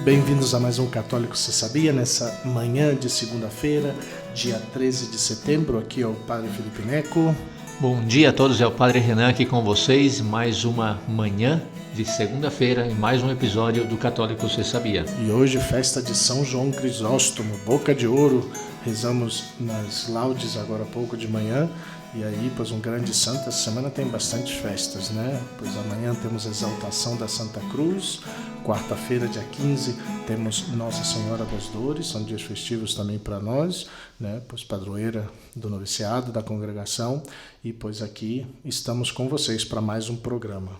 Bem-vindos a mais um Católico Você Sabia, nessa manhã de segunda-feira, dia 13 de setembro. Aqui é o Padre Felipe Neco. Bom dia a todos, é o Padre Renan aqui com vocês, mais uma manhã de segunda-feira e mais um episódio do Católico Você Sabia. E hoje, festa de São João Crisóstomo, Boca de Ouro. Rezamos nas laudes agora há pouco de manhã. E aí, pois um grande santo, essa semana tem bastante festas, né? Pois amanhã temos a exaltação da Santa Cruz, quarta-feira, dia 15, temos Nossa Senhora das Dores, são dias festivos também para nós, né? Pois padroeira do noviciado, da congregação, e pois aqui estamos com vocês para mais um programa.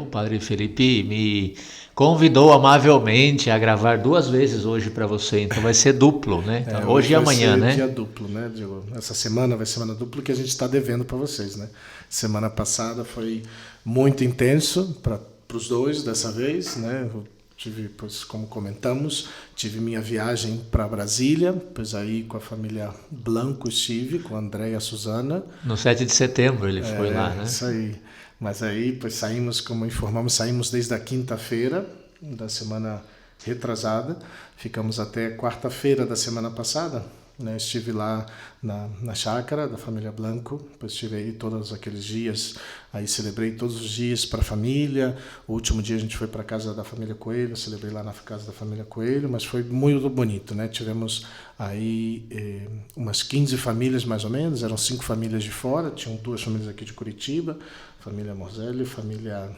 O Padre Felipe me convidou amavelmente a gravar 2 vezes hoje para você, então vai ser duplo, né? Então, hoje e amanhã, né? Dia duplo, né? Essa semana vai ser semana dupla que a gente está devendo para vocês, né? Semana passada foi muito intenso para os dois dessa vez, né? Eu tive, pois, como comentamos, tive minha viagem para Brasília, pois aí com a família Blanco estive, com a André e a Suzana. No 7 de setembro ele foi lá, né? Isso aí. Mas aí, pois saímos, como informamos, saímos desde a quinta-feira da semana retrasada, ficamos até quarta-feira da semana passada, né? Estive lá na chácara da família Blanco, pois estive aí todos aqueles dias, aí celebrei todos os dias para a família. O último dia a gente foi para a casa da família Coelho, celebrei lá na casa da família Coelho, mas foi muito bonito, né? Tivemos aí umas 15 famílias mais ou menos, eram 5 famílias de fora, tinham 2 famílias aqui de Curitiba, família Morzelli, família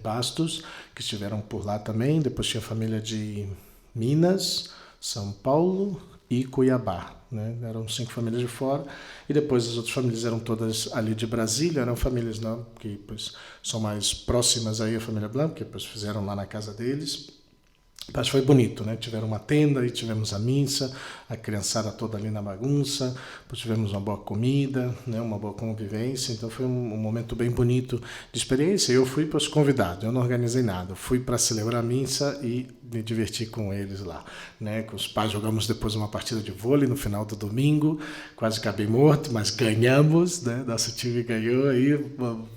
Bastos, que estiveram por lá também. Depois tinha família de Minas, São Paulo e Cuiabá, né? Eram 5 famílias de fora. E depois as outras famílias eram todas ali de Brasília, eram famílias não, que pois, são mais próximas aí à família Blanco, que depois fizeram lá na casa deles. Mas foi bonito, né? Tiveram uma tenda e tivemos a missa, a criançada toda ali na bagunça, depois tivemos uma boa comida, né? Uma boa convivência, então foi um momento bem bonito de experiência. Eu fui para os convidados, eu não organizei nada, eu fui para celebrar a missa e me divertir com eles lá, né? Com os pais jogamos depois uma partida de vôlei no final do domingo, quase acabei morto, mas ganhamos, né? Nosso time ganhou aí,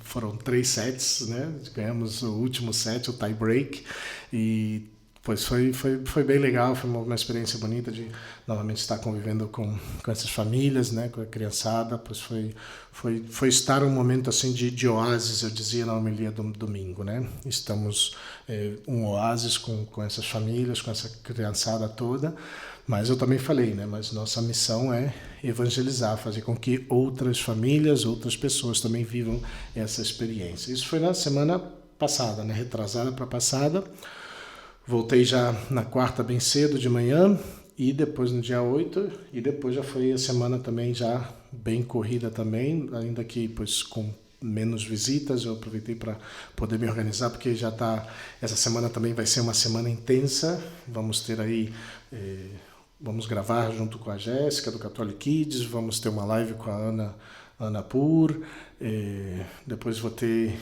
foram 3 sets, né? Ganhamos o último set, o tie break, e pois foi bem legal, foi uma experiência bonita de novamente estar convivendo com essas famílias, né, com a criançada. Pois foi estar um momento assim de oásis, eu dizia na homilia do domingo, né? Estamos um oásis com essas famílias, com essa criançada toda. Mas eu também falei, né? Mas nossa missão é evangelizar, fazer com que outras famílias, outras pessoas também vivam essa experiência. Isso foi na semana passada, né? Retrasada para passada. Voltei já na quarta bem cedo de manhã e depois no dia 8 e depois já foi a semana também já bem corrida também, ainda que pois com menos visitas. Eu aproveitei para poder me organizar porque já essa semana também vai ser uma semana intensa. Vamos ter aí vamos gravar junto com a Jéssica do Catholic Kids, vamos ter uma live com a Ana Pur, depois vou ter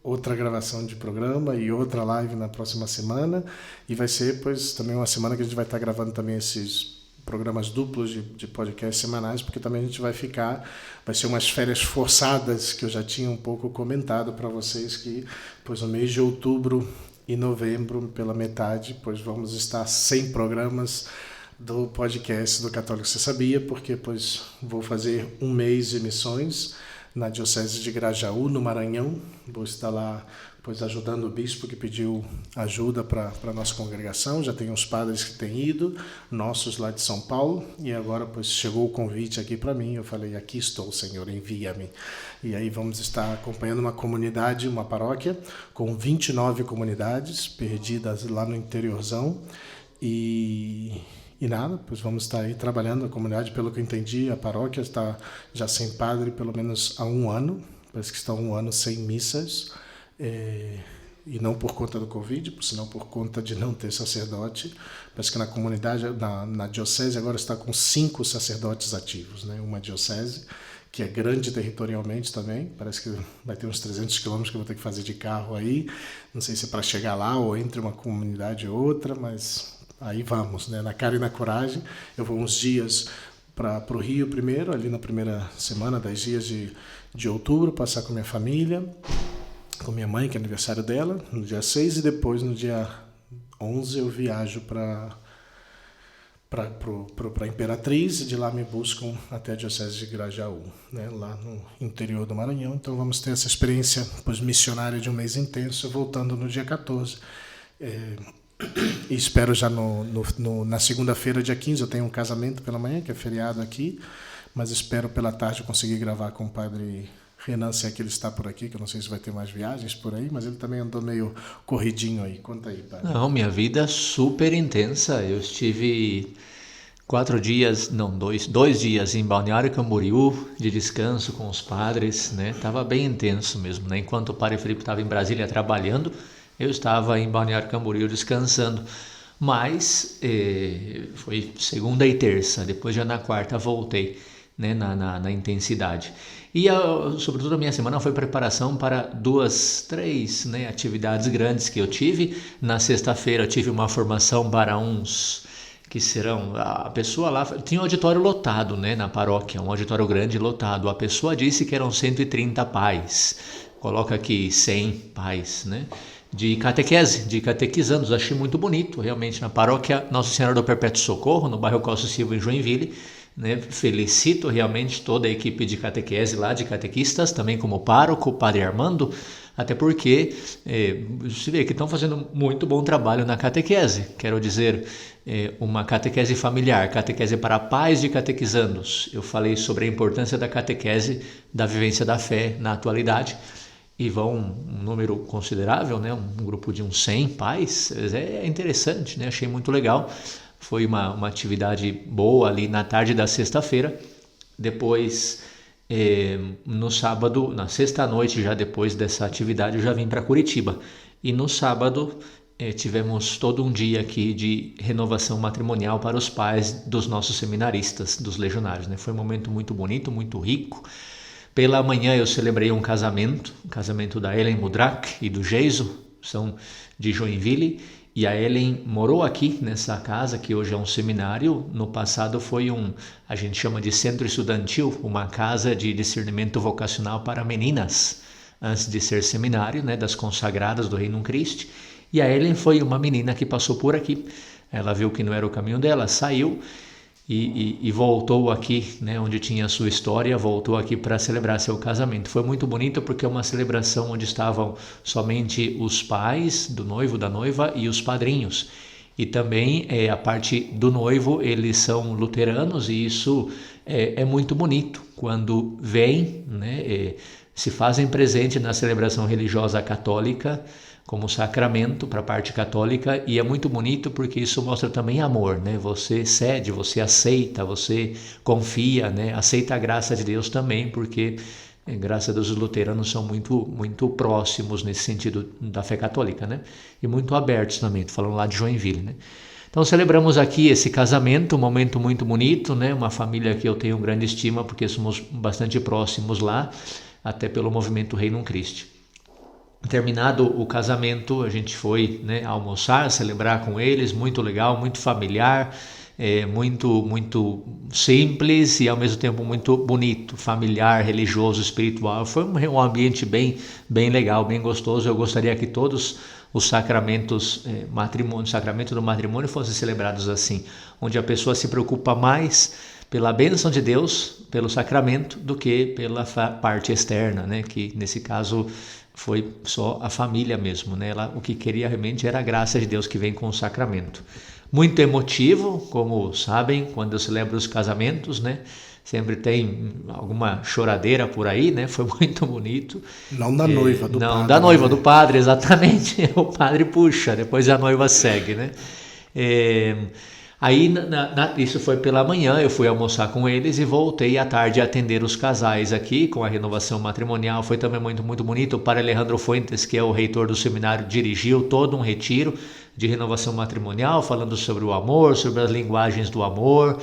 outra gravação de programa e outra live na próxima semana, e vai ser pois também uma semana que a gente vai estar gravando também esses programas duplos de podcast semanais, porque também a gente vai ser umas férias forçadas que eu já tinha um pouco comentado para vocês, que pois no mês de outubro e novembro, pela metade, pois vamos estar sem programas do podcast do Católico Você Sabia, porque pois vou fazer um mês de missões na Diocese de Grajaú, no Maranhão. Vou estar lá pois ajudando o bispo que pediu ajuda para a nossa congregação. Já tem uns padres que têm ido, nossos lá de São Paulo, e agora pois chegou o convite aqui para mim. Eu falei, aqui estou, Senhor, envia-me. E aí vamos estar acompanhando uma comunidade, uma paróquia com 29 comunidades perdidas lá no interiorzão, e nada, pois vamos estar aí trabalhando a comunidade. Pelo que eu entendi, a paróquia está já sem padre pelo menos há 1 ano, parece que está 1 ano sem missas, e não por conta do Covid, senão por conta de não ter sacerdote. Parece que na comunidade, na diocese agora está com 5 sacerdotes ativos, né? Uma diocese que é grande territorialmente também, parece que vai ter uns 300 quilômetros que eu vou ter que fazer de carro aí, não sei se é para chegar lá ou entre uma comunidade e outra, mas aí vamos, né? Na cara e na coragem. Eu vou uns dias para o Rio primeiro, ali na primeira semana, 10 dias de outubro, passar com minha família, com minha mãe, que é aniversário dela, no dia 6, e depois no dia 11 eu viajo para Imperatriz, e de lá me buscam até a Diocese de Grajaú, né, lá no interior do Maranhão. Então vamos ter essa experiência missionária de um mês intenso, voltando no dia 14. E espero já na segunda-feira, dia 15, eu tenho um casamento pela manhã, que é feriado aqui, mas espero pela tarde conseguir gravar com o padre Renan, se é que ele está por aqui, que eu não sei se vai ter mais viagens por aí, mas ele também andou meio corridinho aí. Conta aí, padre. Não, minha vida é super intensa. Eu estive 2 dias em Balneário Camboriú, de descanso com os padres, né? Tava bem intenso mesmo, né? Enquanto o padre Felipe estava em Brasília trabalhando, eu estava em Balneário Camboriú descansando. Mas foi segunda e terça, depois já na quarta voltei, né, na intensidade. E sobretudo a minha semana foi preparação para 3, né, atividades grandes que eu tive. Na sexta-feira eu tive uma formação para uns que serão, a pessoa lá, tinha um auditório lotado, né, na paróquia, um auditório grande lotado. A pessoa disse que eram 130 pais, coloca aqui 100 pais, né, de catequese, de catequizandos. Achei muito bonito, realmente, na paróquia Nossa Senhora do Perpétuo Socorro, no bairro Costa Silva, em Joinville. Né, felicito realmente toda a equipe de catequese lá, de catequistas, também como pároco, o padre Armando, até porque você vê que estão fazendo muito bom trabalho na catequese. Quero dizer, uma catequese familiar, catequese para pais de catequizandos. Eu falei sobre a importância da catequese, da vivência da fé na atualidade, e vão um número considerável, né, um grupo de uns 100 pais. É interessante, né, achei muito legal. Foi uma atividade boa ali na tarde da sexta-feira. Depois, no sábado, na sexta-noite, já depois dessa atividade, eu já vim para Curitiba. E no sábado, tivemos todo um dia aqui de renovação matrimonial para os pais dos nossos seminaristas, dos legionários, né? Foi um momento muito bonito, muito rico. Pela manhã eu celebrei um casamento da Ellen Mudrak e do Geiso, são de Joinville. E a Ellen morou aqui nessa casa, que hoje é um seminário. No passado foi a gente chama de centro estudantil, uma casa de discernimento vocacional para meninas, antes de ser seminário, né, das consagradas do Reino Cristo. E a Ellen foi uma menina que passou por aqui. Ela viu que não era o caminho dela, saiu e voltou aqui, né, onde tinha a sua história, voltou aqui para celebrar seu casamento. Foi muito bonito porque é uma celebração onde estavam somente os pais do noivo, da noiva e os padrinhos. E também a parte do noivo, eles são luteranos, e isso é muito bonito quando vêm, né, se fazem presente na celebração religiosa católica, como sacramento para a parte católica. E é muito bonito porque isso mostra também amor, né? Você cede, você aceita, você confia, né? Aceita a graça de Deus também, porque graças a Deus os luteranos são muito, muito próximos nesse sentido da fé católica, né? E muito abertos também, tô falando lá de Joinville, né? Então celebramos aqui esse casamento, um momento muito bonito, né? Uma família que eu tenho grande estima porque somos bastante próximos lá, até pelo movimento Reino Christi. Terminado o casamento, a gente foi, né, almoçar, celebrar com eles, muito legal, muito familiar, muito simples e ao mesmo tempo muito bonito, familiar, religioso, espiritual. Foi um ambiente bem legal, bem gostoso. Eu gostaria que todos os sacramentos, sacramento do matrimônio fossem celebrados assim, onde a pessoa se preocupa mais pela bênção de Deus, pelo sacramento, do que pela parte externa, né, que nesse caso foi só a família mesmo, né? O que queria realmente era a graça de Deus que vem com o sacramento. Muito emotivo, como sabem, quando eu celebro os casamentos, né? Sempre tem alguma choradeira por aí, né? Foi muito bonito. Não da noiva, do padre. Não, da noiva, do padre, exatamente. O padre puxa, depois a noiva segue, né? Aí, isso foi pela manhã, eu fui almoçar com eles e voltei à tarde a atender os casais aqui com a renovação matrimonial. Foi também muito, muito bonito. O padre Alejandro Fuentes, que é o reitor do seminário, dirigiu todo um retiro de renovação matrimonial, falando sobre o amor, sobre as linguagens do amor,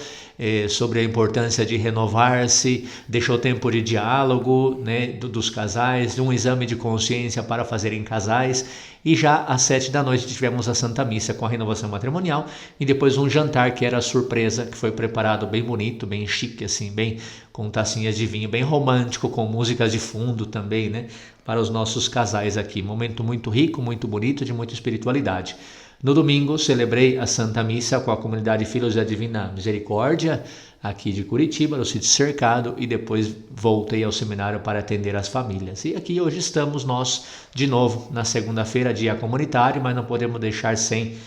sobre a importância de renovar-se, deixou tempo de diálogo, né, dos casais, de um exame de consciência para fazer em casais. E já às 19h tivemos a Santa Missa com a renovação matrimonial e depois um jantar que era surpresa, que foi preparado bem bonito, bem chique, assim, bem com tacinhas de vinho, bem romântico, com músicas de fundo também, né, para os nossos casais aqui. Momento muito rico, muito bonito, de muita espiritualidade. No domingo, celebrei a Santa Missa com a comunidade Filhos da Divina Misericórdia, aqui de Curitiba, no sítio Cercado, e depois voltei ao seminário para atender as famílias. E aqui hoje estamos nós, de novo, na segunda-feira, dia comunitário, mas não podemos deixar sem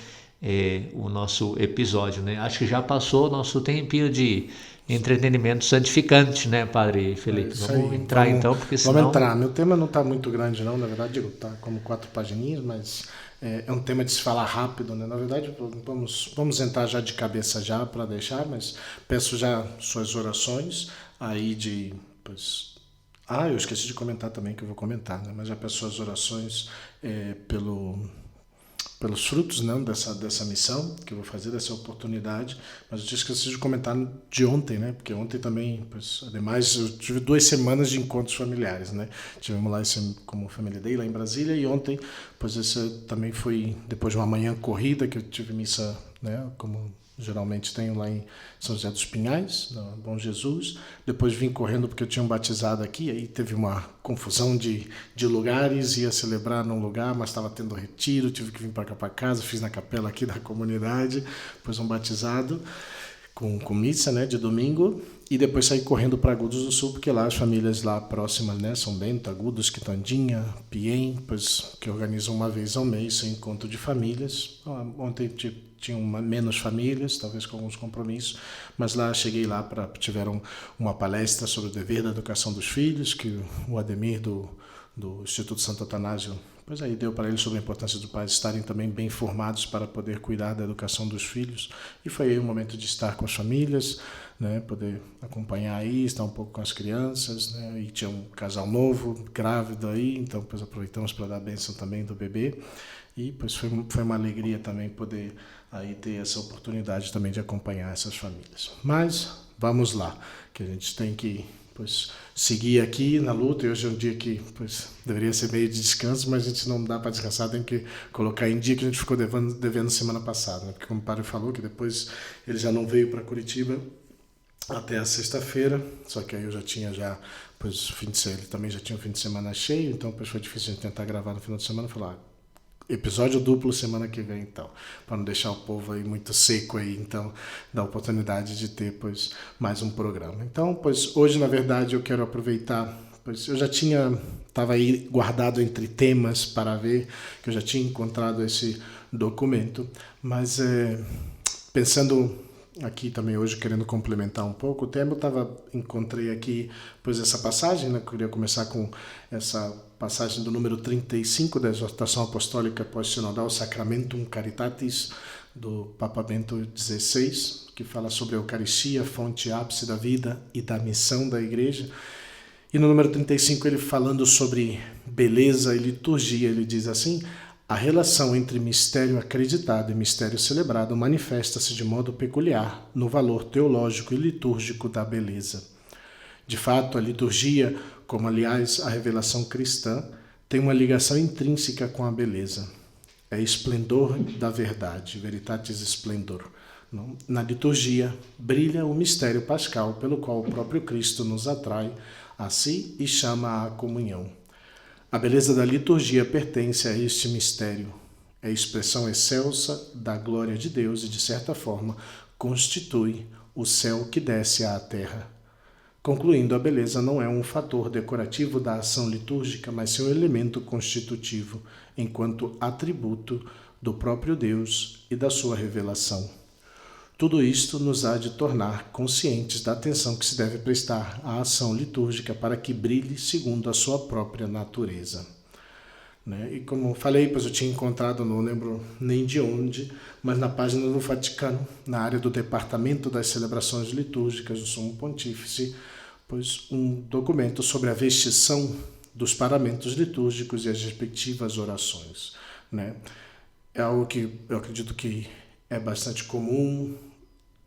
o nosso episódio, né? Acho que já passou o nosso tempinho de entretenimento santificante, né, Padre Felipe? Vamos entrar então, porque senão... Vamos entrar. Meu tema não está muito grande não, na verdade, está como 4 pagininhas, mas é um tema de se falar rápido, né? Na verdade, vamos entrar já de cabeça já para deixar, mas peço já suas orações aí de... eu esqueci de comentar também, que eu vou comentar, né? Mas já peço suas orações pelos frutos, né, dessa missão que eu vou fazer, dessa oportunidade. Mas eu tinha esquecido de comentar de ontem, né? Porque ontem também, ademais, eu tive 2 semanas de encontros familiares, né? Tivemos lá como Family Day lá em Brasília, e ontem, esse também foi depois de uma manhã corrida, que eu tive missa, né, como geralmente tenho lá em São José dos Pinhais, no Bom Jesus. Depois vim correndo porque eu tinha um batizado aqui, aí teve uma confusão de lugares, ia celebrar num lugar, mas estava tendo retiro, tive que vir para cá para casa, fiz na capela aqui da comunidade, depois um batizado com missa, né, de domingo, e depois saí correndo para Agudos do Sul, porque lá as famílias lá próximas, né, São Bento, Agudos, Quitandinha, Piem, que organizam uma vez ao mês esse encontro de famílias. Ontem tinham menos famílias, talvez com alguns compromissos, mas lá cheguei lá tiveram uma palestra sobre o dever da educação dos filhos, que o Ademir do Instituto Santo Atanásio, aí deu para eles sobre a importância dos pais estarem também bem formados para poder cuidar da educação dos filhos. E foi aí o momento de estar com as famílias, né, poder acompanhar aí, estar um pouco com as crianças, né, e tinha um casal novo, grávido aí, então aproveitamos para dar a bênção também do bebê. E foi uma alegria também poder aí ter essa oportunidade também de acompanhar essas famílias. Mas vamos lá, que a gente tem que seguir aqui na luta. E hoje é um dia que deveria ser meio de descanso, mas a gente não dá para descansar, tem que colocar em dia, que a gente ficou devendo semana passada, né? Porque como o padre falou, que depois ele já não veio para Curitiba até a sexta-feira, só que aí eu já tinha ele também já tinha o fim de semana cheio, então foi difícil a gente tentar gravar no final de semana. Falar episódio duplo semana que vem, então, para não deixar o povo aí muito seco aí, então dá a oportunidade de ter mais um programa. Então, hoje na verdade eu quero aproveitar, eu já estava aí guardado entre temas para ver, que eu já tinha encontrado esse documento, mas pensando aqui também hoje, querendo complementar um pouco o tema, encontrei aqui essa passagem, né? Eu queria começar com essa passagem do número 35 da exortação apostólica pós-sinodal Sacramentum Caritatis, do Papa Bento XVI, que fala sobre a Eucaristia, fonte e ápice da vida e da missão da Igreja. E no número 35, ele falando sobre beleza e liturgia, ele diz assim: a relação entre mistério acreditado e mistério celebrado manifesta-se de modo peculiar no valor teológico e litúrgico da beleza. De fato, a liturgia, como aliás a revelação cristã, tem uma ligação intrínseca com a beleza. É esplendor da verdade, veritatis splendor. Na liturgia, brilha o mistério pascal pelo qual o próprio Cristo nos atrai a si e chama à comunhão. A beleza da liturgia pertence a este mistério. É a expressão excelsa da glória de Deus e, de certa forma, constitui o céu que desce à terra. Concluindo, a beleza não é um fator decorativo da ação litúrgica, mas seu elemento constitutivo, enquanto atributo do próprio Deus e da sua revelação. Tudo isto nos há de tornar conscientes da atenção que se deve prestar à ação litúrgica para que brilhe segundo a sua própria natureza. E como falei, eu tinha encontrado, não lembro nem de onde, mas na página do Vaticano, na área do Departamento das Celebrações Litúrgicas do Sumo Pontífice, um documento sobre a vestição dos paramentos litúrgicos e as respectivas orações. É algo que eu acredito que é bastante comum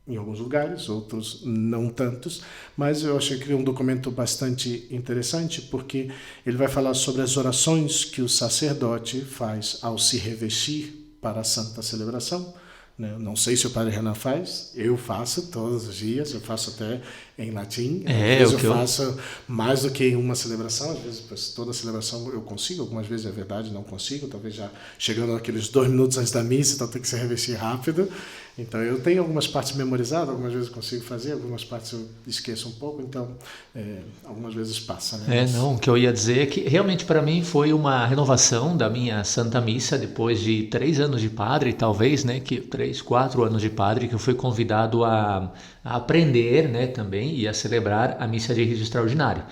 em alguns lugares, outros não tantos, mas eu achei que é um documento bastante interessante, porque ele vai falar sobre as orações que o sacerdote faz ao se revestir para a Santa Celebração. Não sei se o Padre Renan faz, eu faço todos os dias, eu faço até em latim. Às É, vezes o eu que eu... faço mais do que uma celebração, às vezes pois, toda celebração eu consigo, algumas vezes é verdade, não consigo, talvez já chegando naqueles 2 minutos antes da missa, então tem que se revestir rápido. Então eu tenho algumas partes memorizadas, algumas vezes eu consigo fazer, algumas partes eu esqueço um pouco, então algumas vezes passa, né? É, não, o que eu ia dizer é que realmente para mim foi uma renovação da minha Santa Missa depois de 3 anos de padre, talvez, né, que 3, 4 anos de padre, que eu fui convidado a aprender, né, também e a celebrar a missa de rito extraordinário.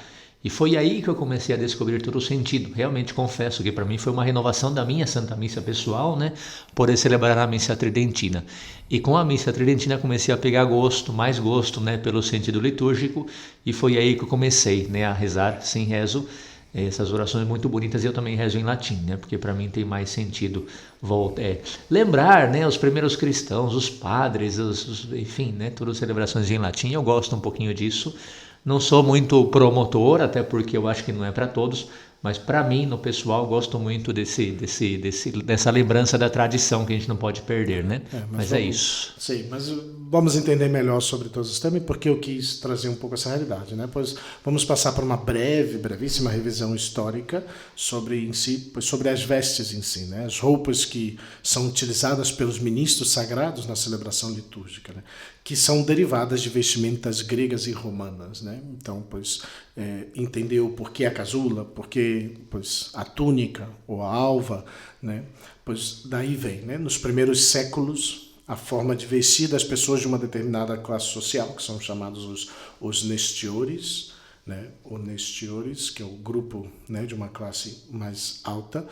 E foi aí que eu comecei a descobrir todo o sentido. Realmente confesso que para mim foi uma renovação da minha Santa Missa pessoal, né, poder celebrar a missa tridentina. E com a missa tridentina comecei a pegar gosto, mais gosto, né, pelo sentido litúrgico, e foi aí que eu comecei, né, a rezar sem rezo, essas orações muito bonitas. E eu também rezo em latim, né, porque para mim tem mais sentido lembrar, né, os primeiros cristãos, os padres, enfim, né, todas as celebrações em latim. Eu gosto um pouquinho disso. Não sou muito promotor, até porque eu acho que não é para todos, mas para mim, no pessoal, gosto muito dessa lembrança da tradição que a gente não pode perder, né? Mas é isso. Sim, mas vamos entender melhor sobre todos os temas, porque eu quis trazer um pouco essa realidade, né? Pois vamos passar por uma brevíssima revisão histórica sobre em si, pois sobre as vestes em si, né? As roupas que são utilizadas pelos ministros sagrados na celebração litúrgica, né? Que são derivadas de vestimentas gregas e romanas, né? Então, pois entender o porquê a casula, porquê pois a túnica ou a alva, né? Pois daí vem, né? Nos primeiros séculos a forma de vestir das pessoas de uma determinada classe social, que são chamados os nestiores, né? O nestiores, que é o grupo, né, de uma classe mais alta,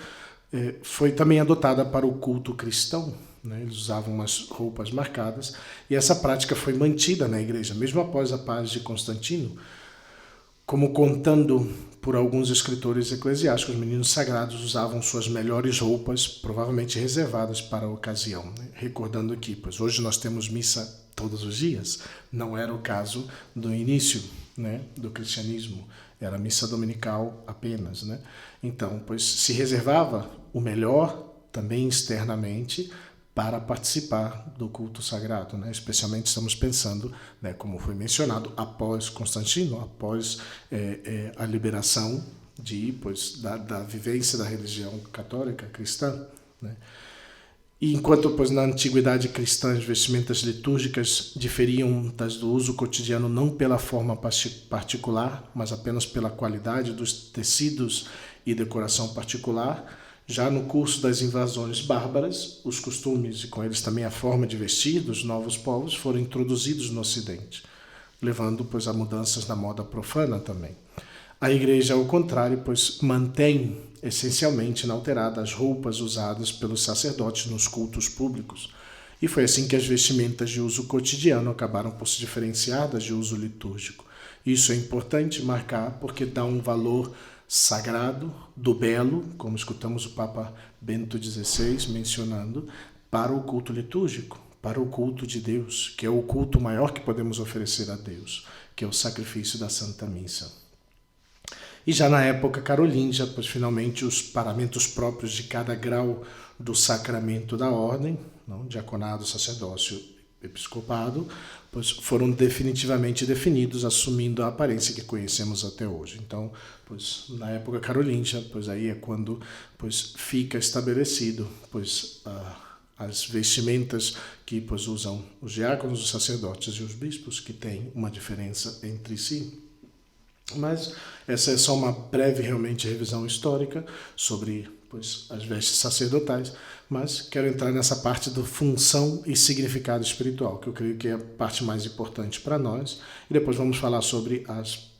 foi também adotada para o culto cristão, né? Eles usavam umas roupas marcadas e essa prática foi mantida na igreja, mesmo após a paz de Constantino, como contando por alguns escritores eclesiásticos, os meninos sagrados usavam suas melhores roupas, provavelmente reservadas para a ocasião, né? Recordando que, pois hoje nós temos missa todos os dias, não era o caso do início, né, do cristianismo, era missa dominical apenas, né? Então, pois se reservava o melhor também externamente para participar do culto sagrado, né? Especialmente estamos pensando, né, como foi mencionado, após Constantino, após a liberação da vivência da religião católica cristã, né? E enquanto pois, na antiguidade cristã as vestimentas litúrgicas diferiam das do uso cotidiano não pela forma particular, mas apenas pela qualidade dos tecidos e decoração particular, já no curso das invasões bárbaras, os costumes e com eles também a forma de vestir dos novos povos foram introduzidos no Ocidente, levando pois a mudanças na moda profana também. A igreja, ao contrário, pois mantém essencialmente inalteradas as roupas usadas pelos sacerdotes nos cultos públicos. E foi assim que as vestimentas de uso cotidiano acabaram por se diferenciar das de uso litúrgico. Isso é importante marcar porque dá um valor sagrado, do belo, como escutamos o Papa Bento XVI mencionando, para o culto litúrgico, para o culto de Deus, que é o culto maior que podemos oferecer a Deus, que é o sacrifício da Santa Missa. E já na época carolíngia, pois finalmente os paramentos próprios de cada grau do sacramento da ordem, não, diaconado, sacerdócio, episcopado, pois foram definitivamente definidos, assumindo a aparência que conhecemos até hoje. Então, pois na época carolíngia, pois aí é quando pois fica estabelecido, pois as vestimentas que pois usam os diáconos, os sacerdotes e os bispos, que têm uma diferença entre si. Mas essa é só uma breve realmente revisão histórica sobre pois, as vestes sacerdotais, mas quero entrar nessa parte do função e significado espiritual, que eu creio que é a parte mais importante para nós, e depois vamos falar sobre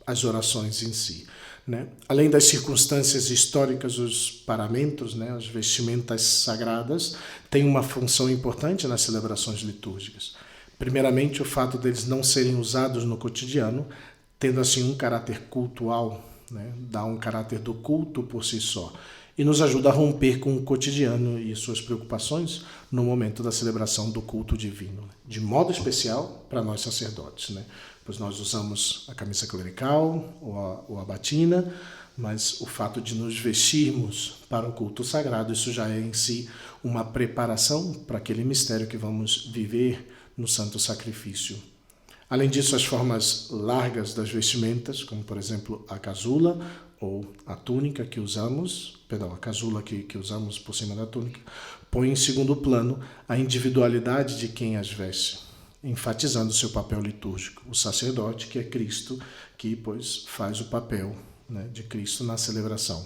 as orações em si, né? Além das circunstâncias históricas, os paramentos, né, as vestimentas sagradas, têm uma função importante nas celebrações litúrgicas. Primeiramente, o fato deles não serem usados no cotidiano, tendo assim um caráter cultual, né? Dá um caráter do culto por si só, e nos ajuda a romper com o cotidiano e suas preocupações no momento da celebração do culto divino, de modo especial para nós sacerdotes, né? Pois nós usamos a camisa clerical ou a batina, mas o fato de nos vestirmos para o culto sagrado, isso já é em si uma preparação para aquele mistério que vamos viver no santo sacrifício. Além disso, as formas largas das vestimentas, como por exemplo a casula ou a túnica que usamos, a casula que usamos por cima da túnica, põe em segundo plano a individualidade de quem as veste, enfatizando seu papel litúrgico. O sacerdote, que é Cristo, que pois faz o papel, né, de Cristo na celebração.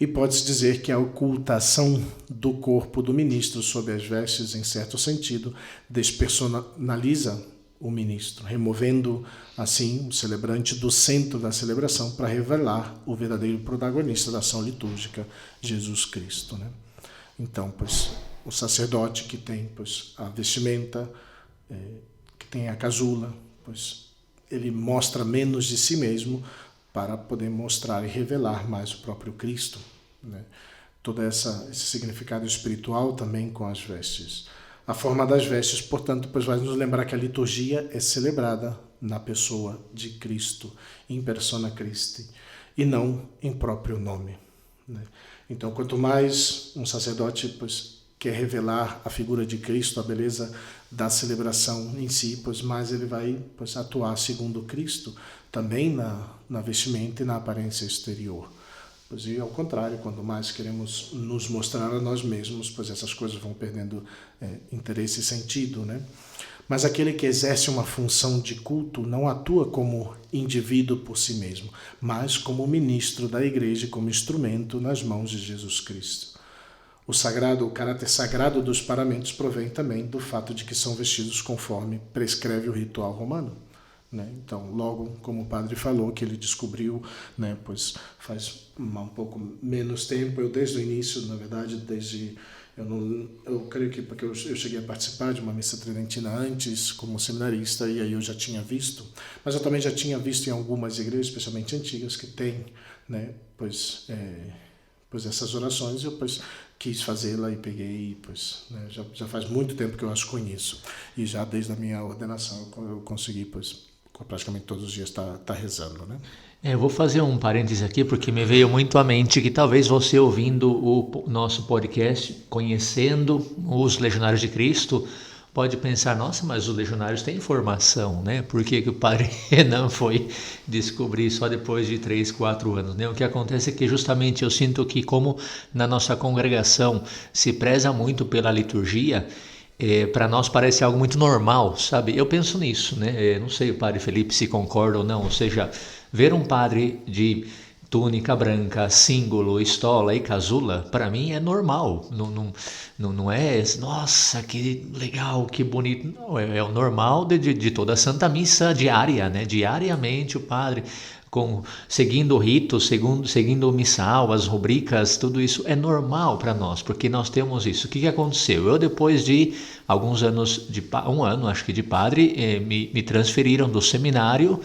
E pode-se dizer que a ocultação do corpo do ministro sob as vestes, em certo sentido, despersonaliza o ministro, removendo assim o celebrante do centro da celebração para revelar o verdadeiro protagonista da ação litúrgica, Jesus Cristo, né? Então, pois, o sacerdote que tem, pois, a vestimenta, que tem a casula, pois, ele mostra menos de si mesmo para poder mostrar e revelar mais o próprio Cristo, né? Todo esse significado espiritual também com as vestes. A forma das vestes, portanto, pois vai nos lembrar que a liturgia é celebrada na pessoa de Cristo, in persona Christi, e não em próprio nome, né? Então, quanto mais um sacerdote pois, quer revelar a figura de Cristo, a beleza da celebração em si, pois mais ele vai pois, atuar segundo Cristo, também na vestimenta e na aparência exterior. Pois, e ao contrário, quando mais queremos nos mostrar a nós mesmos, pois essas coisas vão perdendo interesse e sentido, né? Mas aquele que exerce uma função de culto não atua como indivíduo por si mesmo, mas como ministro da igreja e como instrumento nas mãos de Jesus Cristo. O caráter sagrado dos paramentos provém também do fato de que são vestidos conforme prescreve o ritual romano, né? Então, logo, como o padre falou, que ele descobriu, né, pois faz um pouco menos tempo, eu desde o início, na verdade, eu creio que porque eu cheguei a participar de uma missa tridentina antes, como seminarista, e aí eu já tinha visto, mas eu também já tinha visto em algumas igrejas, especialmente antigas, que tem, né, pois essas orações, eu pois quis fazê-la e peguei, pois, né, já faz muito tempo que eu as conheço, e já desde a minha ordenação eu consegui, pois, praticamente todos os dias tá rezando, né? Eu vou fazer um parêntese aqui porque me veio muito à mente que talvez você ouvindo o nosso podcast, conhecendo os Legionários de Cristo, pode pensar, nossa, mas os Legionários têm formação, né? Por que o padre Renan foi descobrir só depois de 3, 4 anos, né? O que acontece é que justamente eu sinto que como na nossa congregação se preza muito pela liturgia, para nós parece algo muito normal, sabe? Eu penso nisso, né? Não sei o padre Felipe se concorda ou não, ou seja, ver um padre de túnica branca, símbolo, estola e casula, para mim é normal, não é, nossa, que legal, que bonito, não, é o normal de toda a Santa Missa diária, né? Diariamente o padre seguindo o rito, seguindo o missal, as rubricas, tudo isso é normal para nós, porque nós temos isso. O que aconteceu? Eu, depois de alguns anos, um ano acho que de padre, me transferiram do seminário,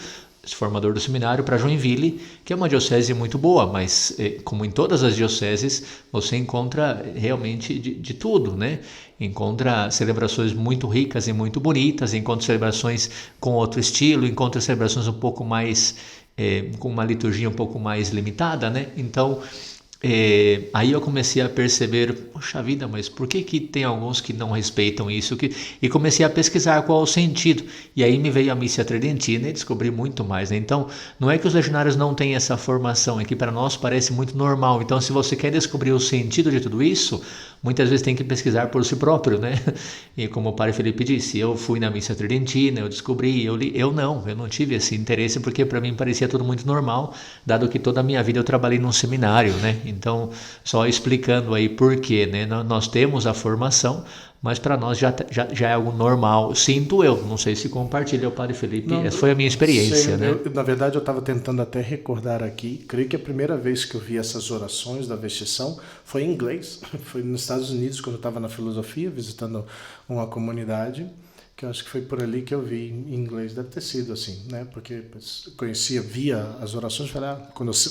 formador do seminário, para Joinville, que é uma diocese muito boa, mas como em todas as dioceses, você encontra realmente de tudo, né? Encontra celebrações muito ricas e muito bonitas, encontra celebrações com outro estilo, encontra celebrações um pouco mais com uma liturgia um pouco mais limitada, né? Então, aí eu comecei a perceber, poxa vida, mas por que tem alguns que não respeitam isso? E comecei a pesquisar qual o sentido. E aí me veio a missa tridentina e descobri muito mais, né? Então, não é que os legionários não têm essa formação, é que para nós parece muito normal. Então, se você quer descobrir o sentido de tudo isso, muitas vezes tem que pesquisar por si próprio, né? E como o padre Felipe disse, eu fui na missa tridentina, eu descobri, eu li, eu não tive esse interesse porque para mim parecia tudo muito normal, dado que toda a minha vida eu trabalhei num seminário, né? Então, só explicando aí por quê, né? Nós temos a formação, mas para nós já é algo normal. Sinto eu, não sei se compartilha o padre Felipe, não, essa foi a minha experiência, né? Na verdade, eu estava tentando até recordar aqui, creio que a primeira vez que eu vi essas orações da vestição foi em inglês, foi nos Estados Unidos, quando eu estava na filosofia, visitando uma comunidade, que eu acho que foi por ali que eu vi em inglês, deve ter sido assim, né? Porque via as orações, falei,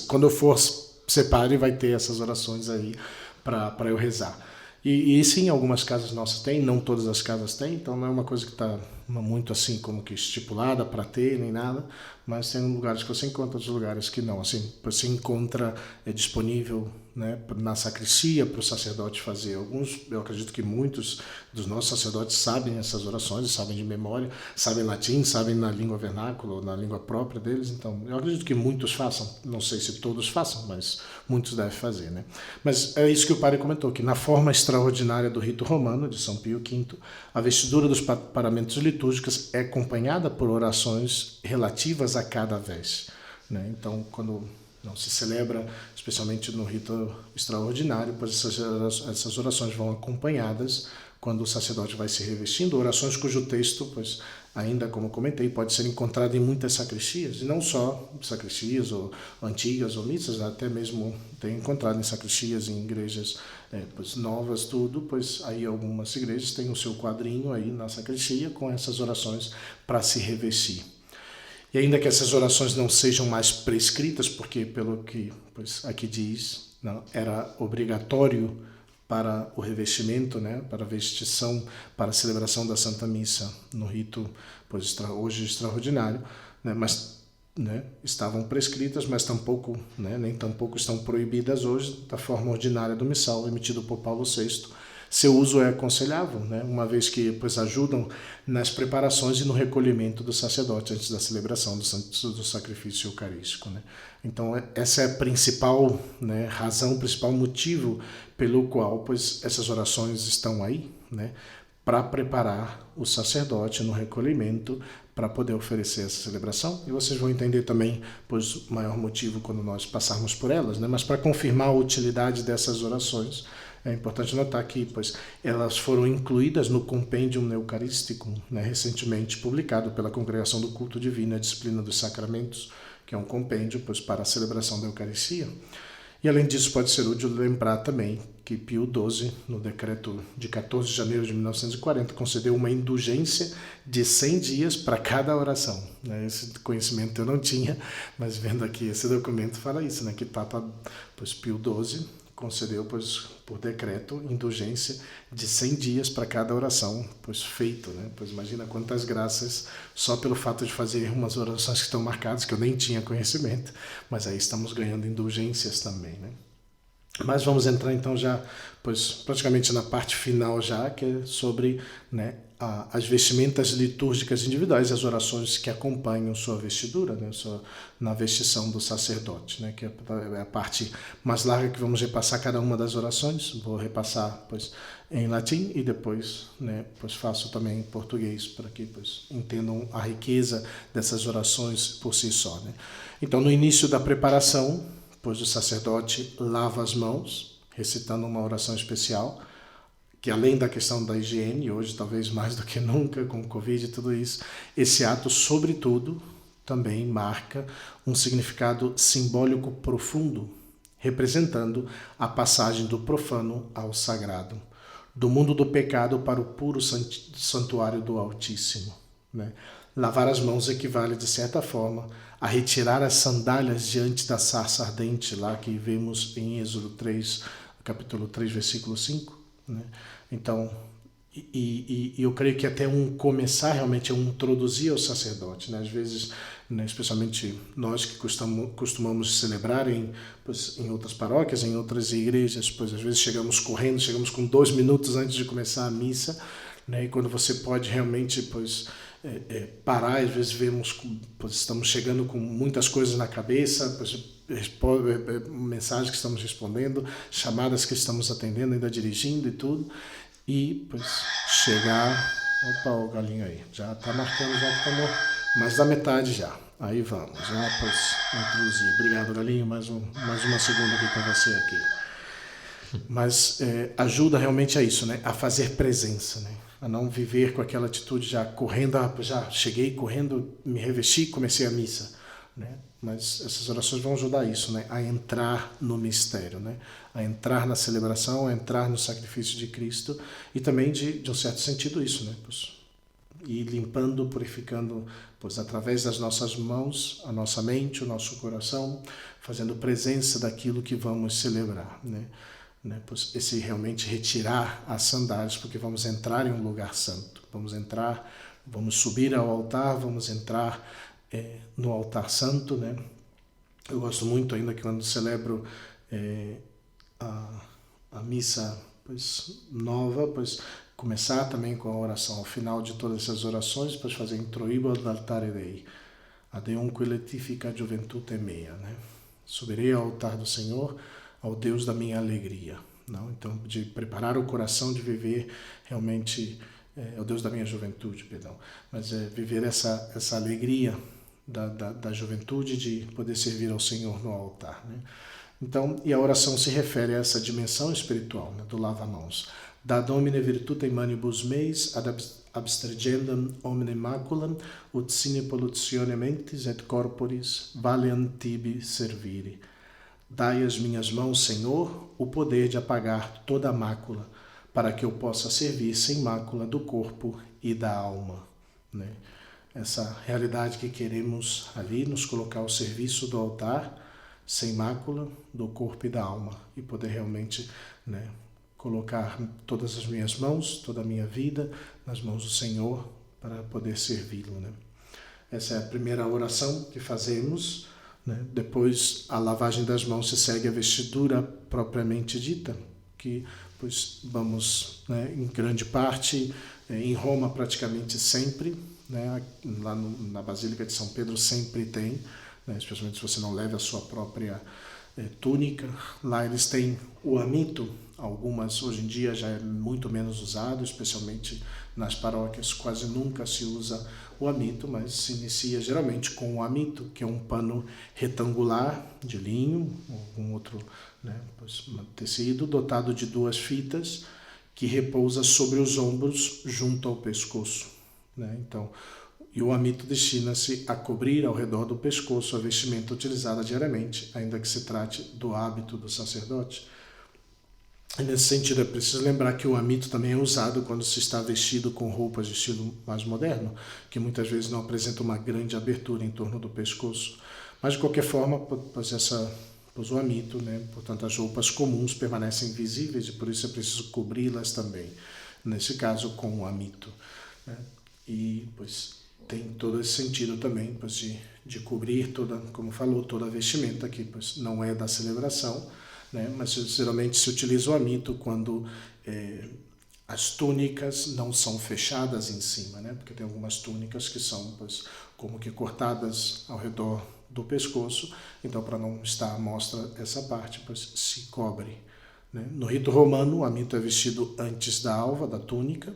quando eu for ser padre vai ter essas orações aí para eu rezar. E sim, algumas casas nossas têm, não todas as casas têm, então não é uma coisa que está muito assim como que estipulada para ter, nem nada, mas tem lugares que você encontra, outros lugares que não, assim, você encontra disponível né, na sacristia para o sacerdote fazer. Eu acredito que muitos dos nossos sacerdotes sabem essas orações, sabem de memória, sabem latim, sabem na língua vernácula, na língua própria deles. Então, eu acredito que muitos façam. Não sei se todos façam, mas muitos devem fazer, né? Mas é isso que o padre comentou, que na forma extraordinária do rito romano, de São Pio V, a vestidura dos paramentos litúrgicos é acompanhada por orações relativas a cada vez, né? Então, quando não se celebra, especialmente no rito extraordinário, pois essas orações vão acompanhadas quando o sacerdote vai se revestindo, orações cujo texto, pois ainda como comentei, pode ser encontrado em muitas sacristias, e não só sacristias ou antigas ou missas, até mesmo tem encontrado em sacristias, em igrejas pois novas, tudo, pois aí algumas igrejas têm o seu quadrinho aí na sacristia com essas orações para se revestir. E ainda que essas orações não sejam mais prescritas, porque pelo que pois, aqui diz, não, era obrigatório para o revestimento, né, para a vestição, para a celebração da Santa Missa no rito pois, hoje extraordinário, né, mas né, estavam prescritas, mas tampouco, né, nem tampouco estão proibidas hoje da forma ordinária do missal emitido por Paulo VI. Seu uso é aconselhável, né? Uma vez que pois, ajudam nas preparações e no recolhimento do sacerdote antes da celebração do sacrifício eucarístico, né? Então, essa é a principal, né, razão, o principal motivo pelo qual pois, essas orações estão aí, né? Para preparar o sacerdote no recolhimento para poder oferecer essa celebração. E vocês vão entender também pois, o maior motivo quando nós passarmos por elas, né? Mas para confirmar a utilidade dessas orações, é importante notar que pois, elas foram incluídas no Compêndium Eucarístico, né, recentemente publicado pela Congregação do Culto Divino e a Disciplina dos Sacramentos, que é um compêndio pois, para a celebração da Eucaristia. E além disso, pode ser útil lembrar também que Pio XII, no decreto de 14 de janeiro de 1940, concedeu uma indulgência de 100 dias para cada oração. Esse conhecimento eu não tinha, mas vendo aqui esse documento fala isso, né, que Papa pois, Pio XII concedeu, pois, por decreto, indulgência de 100 dias para cada oração, pois feito, né? Pois imagina quantas graças só pelo fato de fazer umas orações que estão marcadas, que eu nem tinha conhecimento, mas aí estamos ganhando indulgências também, né? Mas vamos entrar então já, pois praticamente na parte final já, que é sobre, né, as vestimentas litúrgicas individuais, as orações que acompanham sua vestidura, né, na vestição do sacerdote, né, que é a parte mais larga que vamos repassar cada uma das orações. Vou repassar pois em latim e depois, né, pois faço também em português para que pois entendam a riqueza dessas orações por si só, né. Então, no início da preparação, pois o sacerdote lava as mãos, recitando uma oração especial, que além da questão da higiene, hoje talvez mais do que nunca com o Covid e tudo isso, esse ato, sobretudo, também marca um significado simbólico profundo, representando a passagem do profano ao sagrado, do mundo do pecado para o puro santuário do Altíssimo, né? Lavar as mãos equivale, de certa forma, a retirar as sandálias diante da sarça ardente, lá que vemos em Êxodo 3, capítulo 3, versículo 5. Né? Então, eu creio que até começar realmente a introduzir ao sacerdote, né? Às vezes, né, especialmente nós que costumamos celebrar em outras paróquias, em outras igrejas, pois às vezes chegamos correndo, chegamos com 2 minutos antes de começar a missa, né? E quando você pode realmente parar, às vezes estamos chegando com muitas coisas na cabeça, mensagens que estamos respondendo, chamadas que estamos atendendo, ainda dirigindo e tudo, e chegar, opa, o galinho aí, já está marcando, já que estamos mais da metade já, aí vamos, já introduzir. Obrigado, galinho, mais uma segunda aqui para você aqui. Mas ajuda realmente a isso, né? A fazer presença, né? A não viver com aquela atitude já correndo, já cheguei correndo, me revesti, comecei a missa, né? Mas essas orações vão ajudar isso, né? A entrar no mistério, né? A entrar na celebração, a entrar no sacrifício de Cristo e também de um certo sentido isso, né? E limpando, purificando, através das nossas mãos, a nossa mente, o nosso coração, fazendo presença daquilo que vamos celebrar, né? Esse realmente retirar as sandálias, porque vamos entrar em um lugar santo, vamos subir ao altar, vamos entrar no altar santo, né? Eu gosto muito ainda que quando celebro a missa pois nova, pois começar também com a oração ao final de todas essas orações, depois fazer introibo ad altare Dei, adeunque letifica gioventute mea, né? Subirei ao altar do Senhor, ao Deus da minha alegria, não? Então, de preparar o coração de viver realmente, ao Deus da minha juventude, perdão, mas viver essa alegria da juventude de poder servir ao Senhor no altar, né? Então, e a oração se refere a essa dimensão espiritual, né, do lava-mãos. Da Domine virtutem manibus meis ad abstergendam omne maculam ut sine pollutione mentis et corporis valeant tibi servire. Dai às minhas mãos, Senhor, o poder de apagar toda a mácula, para que eu possa servir sem mácula do corpo e da alma, né? Essa realidade que queremos ali nos colocar ao serviço do altar, sem mácula do corpo e da alma, e poder realmente, né, colocar todas as minhas mãos, toda a minha vida nas mãos do Senhor para poder servi-lo, né? Essa é a primeira oração que fazemos, né? Depois a lavagem das mãos se segue a vestidura propriamente dita, que pois vamos, né, em grande parte, em Roma praticamente sempre, né, lá na Basílica de São Pedro sempre tem, né, especialmente se você não leva a sua própria túnica. Lá eles têm o amito, algumas hoje em dia já é muito menos usado, especialmente nas paróquias quase nunca se usa o amito, mas se inicia geralmente com o amito, que é um pano retangular de linho, ou algum outro, né, tecido, dotado de 2 fitas, que repousa sobre os ombros junto ao pescoço, né? Então, e o amito destina-se a cobrir ao redor do pescoço a vestimenta utilizada diariamente, ainda que se trate do hábito do sacerdote. E nesse sentido, é preciso lembrar que o amito também é usado quando se está vestido com roupas de estilo mais moderno, que muitas vezes não apresenta uma grande abertura em torno do pescoço. Mas, de qualquer forma, pois o amito, né? Portanto, as roupas comuns permanecem visíveis e por isso é preciso cobri-las também, nesse caso com o amito, né? E, pois, tem todo esse sentido também, pois, de cobrir toda, como falou, toda a vestimenta que pois, não é da celebração, né? Mas geralmente se utiliza o amito quando as túnicas não são fechadas em cima, né? Porque tem algumas túnicas que são pois, como que cortadas ao redor do pescoço, então para não estar à mostra essa parte, pois se cobre, né? No rito romano, o amito é vestido antes da alva, da túnica,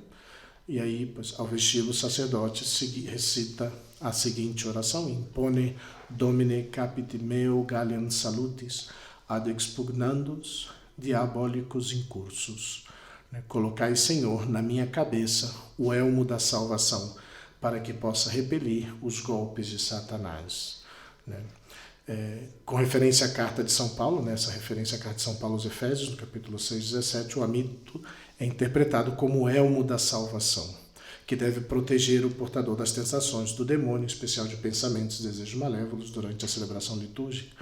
e aí, pois, ao vesti-lo, o sacerdote recita a seguinte oração: Impone Domine capite meo galliam salutis ad expugnandus diabolicus incursus. Colocai, Senhor, na minha cabeça o elmo da salvação, para que possa repelir os golpes de Satanás. Com referência à carta de São Paulo, né, essa referência à carta de São Paulo aos Efésios, no capítulo 6, 17, o amito é interpretado como o elmo da salvação, que deve proteger o portador das tentações do demônio, em especial de pensamentos e desejos malévolos, durante a celebração litúrgica,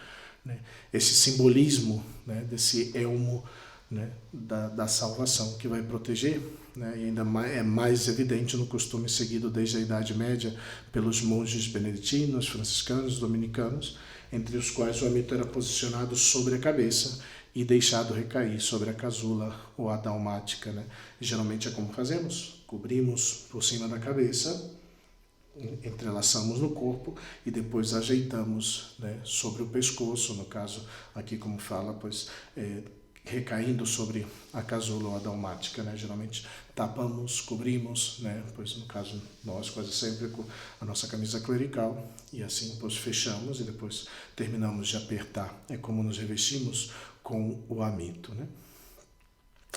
né? Esse simbolismo, né, desse elmo, né, da salvação que vai proteger, né, e ainda é mais evidente no costume seguido desde a Idade Média pelos monges beneditinos, franciscanos, dominicanos, entre os quais o amito era posicionado sobre a cabeça e deixado recair sobre a casula ou a dalmática, né? Geralmente é como fazemos, cobrimos por cima da cabeça, entrelaçamos no corpo e depois ajeitamos, né, sobre o pescoço, no caso aqui como fala, pois recaindo sobre a casula ou a dalmática, né? Geralmente tapamos, cobrimos, né? Pois no caso nós quase sempre com a nossa camisa clerical e assim pois fechamos e depois terminamos de apertar. É como nos revestimos com o amito, né?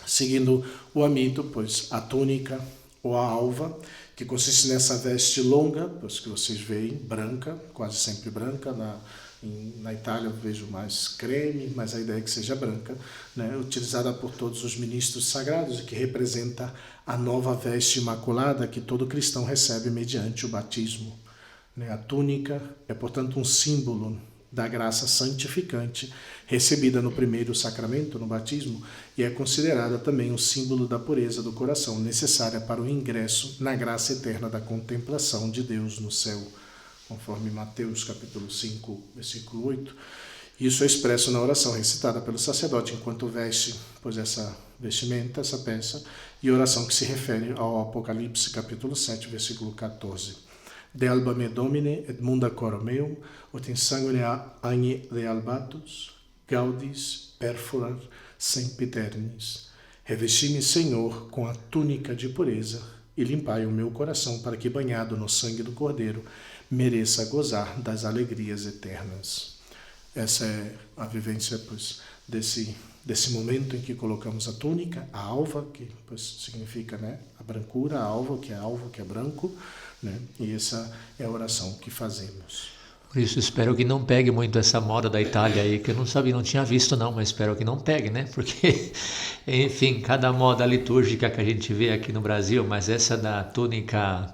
Seguindo o amito, pois a túnica ou a alva, que consiste nessa veste longa, pois que vocês veem, branca, quase sempre branca. Na Itália eu vejo mais creme, mas a ideia é que seja branca, né? Utilizada por todos os ministros sagrados e que representa a nova veste imaculada que todo cristão recebe mediante o batismo, né? A túnica é, portanto, um símbolo da graça santificante recebida no primeiro sacramento, no batismo, e é considerada também um símbolo da pureza do coração, necessária para o ingresso na graça eterna da contemplação de Deus no céu, conforme Mateus capítulo 5, versículo 8. Isso é expresso na oração recitada pelo sacerdote enquanto veste, pois essa vestimenta, essa peça, e oração que se refere ao Apocalipse, capítulo 7, versículo 14. De alba me domine et munda coro meum, ut in sanguine agni realbatus, gaudis perforar sempiternis. Revesti-me, Senhor, com a túnica de pureza e limpai o meu coração para que, banhado no sangue do Cordeiro, mereça gozar das alegrias eternas. Essa é a vivência, pois, desse momento em que colocamos a túnica, a alva, que pois, significa, né, a brancura, a alva, que é branco, né, e essa é a oração que fazemos. Por isso espero que não pegue muito essa moda da Itália aí, que eu não sabia, não tinha visto não, mas espero que não pegue, né? Porque, enfim, cada moda litúrgica que a gente vê aqui no Brasil, mas essa da túnica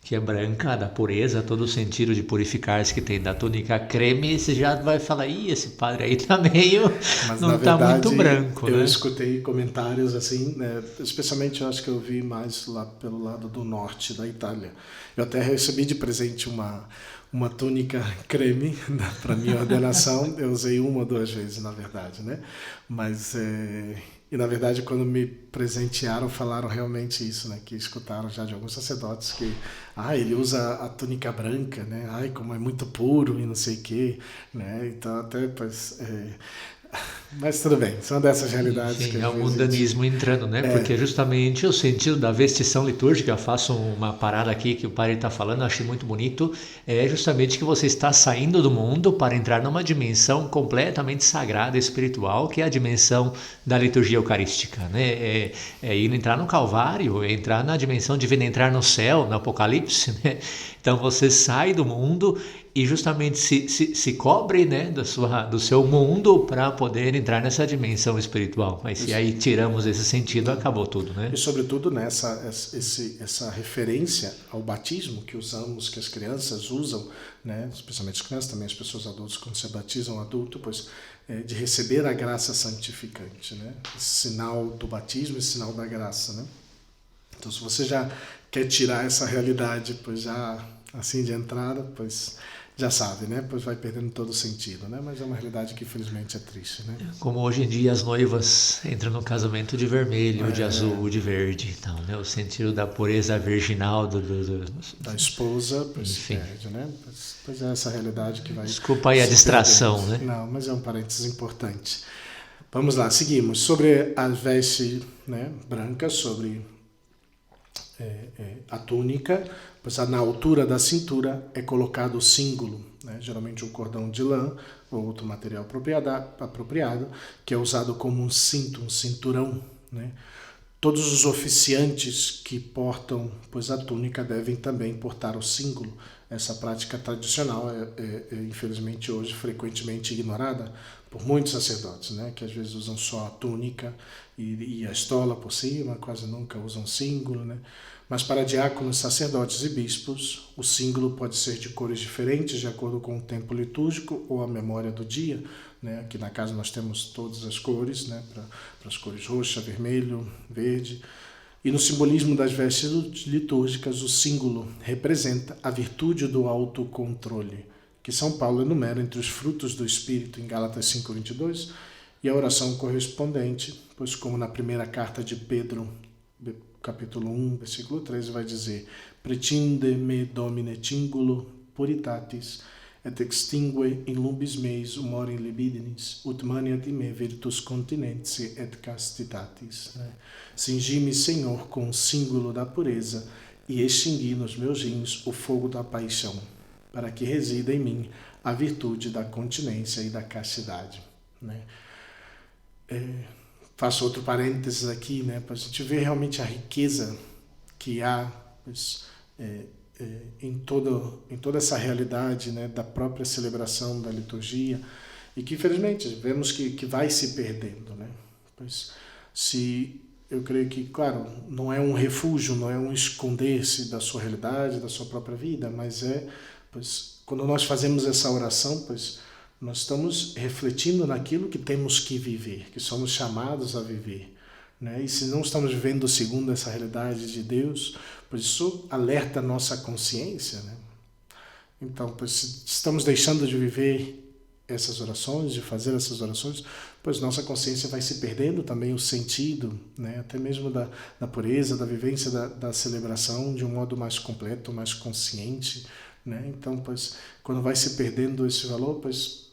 que é branca, da pureza, todo o sentido de purificar-se que tem da túnica creme, você já vai falar, ih, esse padre aí tá meio, mas, não tá muito branco, eu né? escutei comentários assim, né, especialmente eu acho que eu vi mais lá pelo lado do norte da Itália. Eu até recebi de presente uma túnica creme para minha ordenação. Eu usei uma ou duas vezes, na verdade, né? Mas, e na verdade, quando me presentearam, falaram realmente isso, né? Que escutaram já de alguns sacerdotes que, ele usa a túnica branca, né? Ai, como é muito puro e não sei o quê, né? Então, até, pois... Mas tudo bem, são dessas realidades. Enfim, que é o mundanismo entrando, né? Porque justamente o sentido da vestição litúrgica, eu faço uma parada aqui que o padre está falando, achei muito bonito, é justamente que você está saindo do mundo para entrar numa dimensão completamente sagrada e espiritual, que é a dimensão da liturgia eucarística, né? É ir entrar no Calvário, é entrar na dimensão divina, entrar no céu, no Apocalipse, né? Então você sai do mundo e justamente se cobre, né, do seu mundo para poder entrar nessa dimensão espiritual. Mas se aí tiramos esse sentido, acabou tudo, né? E sobretudo essa referência ao batismo que usamos, que as crianças usam, né, especialmente as crianças, também as pessoas adultas, quando se batizam adulto, pois de receber a graça santificante, né? Esse sinal do batismo, esse sinal da graça, né? Então, se você já quer tirar essa realidade, pois já assim de entrada, pois já sabe, né? Pois vai perdendo todo o sentido, né? Mas é uma realidade que infelizmente é triste, né? Como hoje em dia as noivas entram no casamento de vermelho, de azul, de verde, então, né? O sentido da pureza virginal da esposa, pois enfim. perde, né? Pois é essa realidade que vai... Desculpa aí a distração, perdendo, né? Não, mas é um parênteses importante. Vamos lá, seguimos. Sobre as vestes, né, brancas, sobre a túnica, pois na altura da cintura é colocado o símbolo, né, geralmente um cordão de lã ou outro material apropriado, que é usado como um cinto, um cinturão, né? Todos os oficiantes que portam, pois, a túnica devem também portar o símbolo. Essa prática tradicional infelizmente hoje frequentemente ignorada por muitos sacerdotes, né, que às vezes usam só a túnica e a estola por cima, quase nunca usam símbolo, né? Mas para diáconos, sacerdotes e bispos, o símbolo pode ser de cores diferentes de acordo com o tempo litúrgico ou a memória do dia, né? Aqui na casa nós temos todas as cores, né? Para as cores roxa, vermelho, verde. E no simbolismo das vestes litúrgicas, o símbolo representa a virtude do autocontrole, que São Paulo enumera entre os frutos do Espírito em Gálatas 5:22, e a oração correspondente, pois como na primeira carta de Pedro, capítulo 1, versículo 13, vai dizer: Pretinde me domine tingulo puritatis, et extingue in lumbis meis humor in libidinis, ut maniat in me virtus continentia et castitatis. Cingi-me, Senhor, com o símbolo da pureza, e extingui nos meus rins o fogo da paixão, para que resida em mim a virtude da continência e da castidade. Né? Faço outro parênteses aqui, né, para a gente ver realmente a riqueza que há em toda essa realidade, né, da própria celebração da liturgia, e que infelizmente vemos que vai se perdendo, né? Pois eu creio que, claro, não é um refúgio, não é um esconder-se da sua realidade, da sua própria vida, mas pois, quando nós fazemos essa oração, pois nós estamos refletindo naquilo que temos que viver, que somos chamados a viver, né? E se não estamos vivendo segundo essa realidade de Deus, pois isso alerta a nossa consciência, né? Então, pois, se estamos deixando de viver essas orações, de fazer essas orações, pois nossa consciência vai se perdendo também o sentido, né, até mesmo da pureza, da vivência da celebração de um modo mais completo, mais consciente, né? Então, pois, quando vai se perdendo esse valor, pois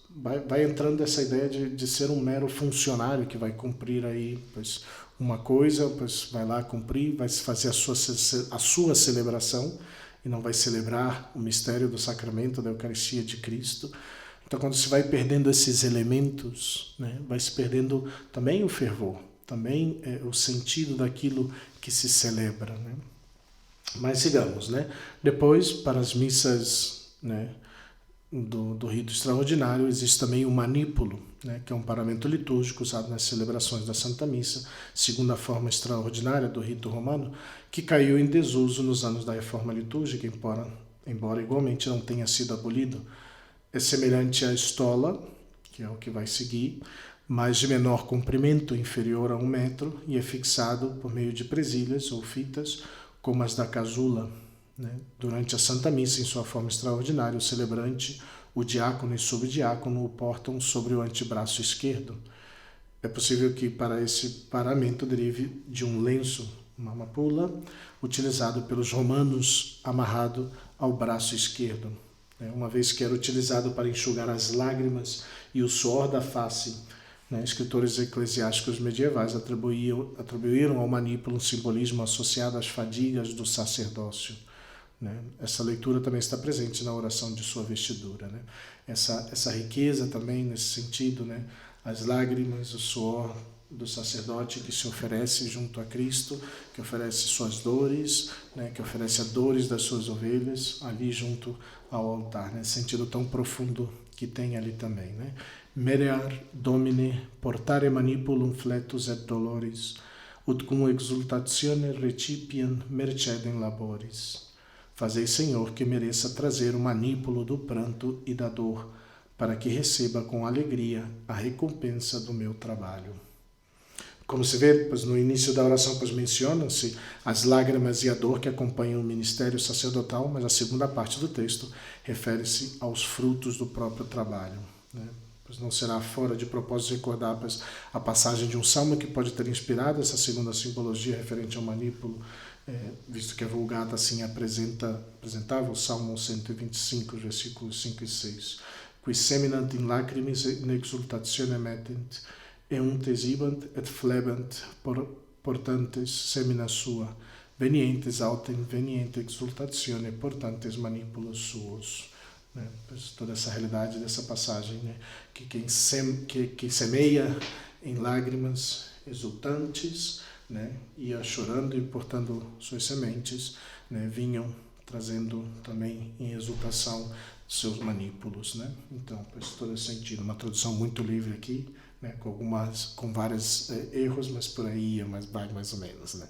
vai entrando essa ideia de ser um mero funcionário que vai cumprir aí, pois, uma coisa, pois vai lá cumprir, vai fazer a sua celebração e não vai celebrar o mistério do sacramento da Eucaristia de Cristo. Então, quando se vai perdendo esses elementos, né, vai se perdendo também o fervor, também o sentido daquilo que se celebra, né? Mas sigamos, né? Depois, para as missas, né, do rito extraordinário, existe também o manípulo, né, que é um paramento litúrgico usado nas celebrações da Santa Missa, segundo a forma extraordinária do rito romano, que caiu em desuso nos anos da Reforma Litúrgica, embora igualmente não tenha sido abolido. É semelhante à estola, que é o que vai seguir, mas de menor comprimento, inferior a 1 metro, e é fixado por meio de presilhas ou fitas, como as da casula, né? Durante a Santa Missa, em sua forma extraordinária, o celebrante, o diácono e subdiácono o portam sobre o antebraço esquerdo. É possível que para esse paramento derive de um lenço, uma mapula, utilizado pelos romanos, amarrado ao braço esquerdo, né? Uma vez que era utilizado para enxugar as lágrimas e o suor da face, né? Escritores eclesiásticos medievais atribuíram ao manípulo um simbolismo associado às fadigas do sacerdócio, né? Essa leitura também está presente na oração de sua vestidura, né? Essa riqueza também nesse sentido, né? As lágrimas, o suor do sacerdote que se oferece junto a Cristo, que oferece suas dores, né? Que oferece as dores das suas ovelhas ali junto ao altar, né? Esse sentido tão profundo que tem ali também, né? Merear Domine portare manipulum fletus et dolores, ut cum exultatione recipient mercedem laboris. Fazei, Senhor, que mereça trazer o manípulo do pranto e da dor, para que receba com alegria a recompensa do meu trabalho. Como se vê, pois no início da oração, pois mencionam-se as lágrimas e a dor que acompanham o ministério sacerdotal, mas a segunda parte do texto refere-se aos frutos do próprio trabalho, né? Pois não será fora de propósito recordar, pois, a passagem de um salmo que pode ter inspirado essa segunda simbologia referente ao manípulo, visto que a Vulgata assim apresentava o Salmo 125, versículos 5 e 6. Qui seminant in lacrimis in exultatione mettent, euntes ibant et flebant portantes semina sua, venientes autem veniente exultatione portantes manipulos suos. Né? Toda essa realidade dessa passagem, né? Que semeia em lágrimas exultantes, né? Ia chorando e portando suas sementes, né? Vinham trazendo também em exultação seus manípulos, né? Então, faz todo esse sentido. Uma tradução muito livre aqui, né? Com vários erros, mas por aí vai mais ou menos, né?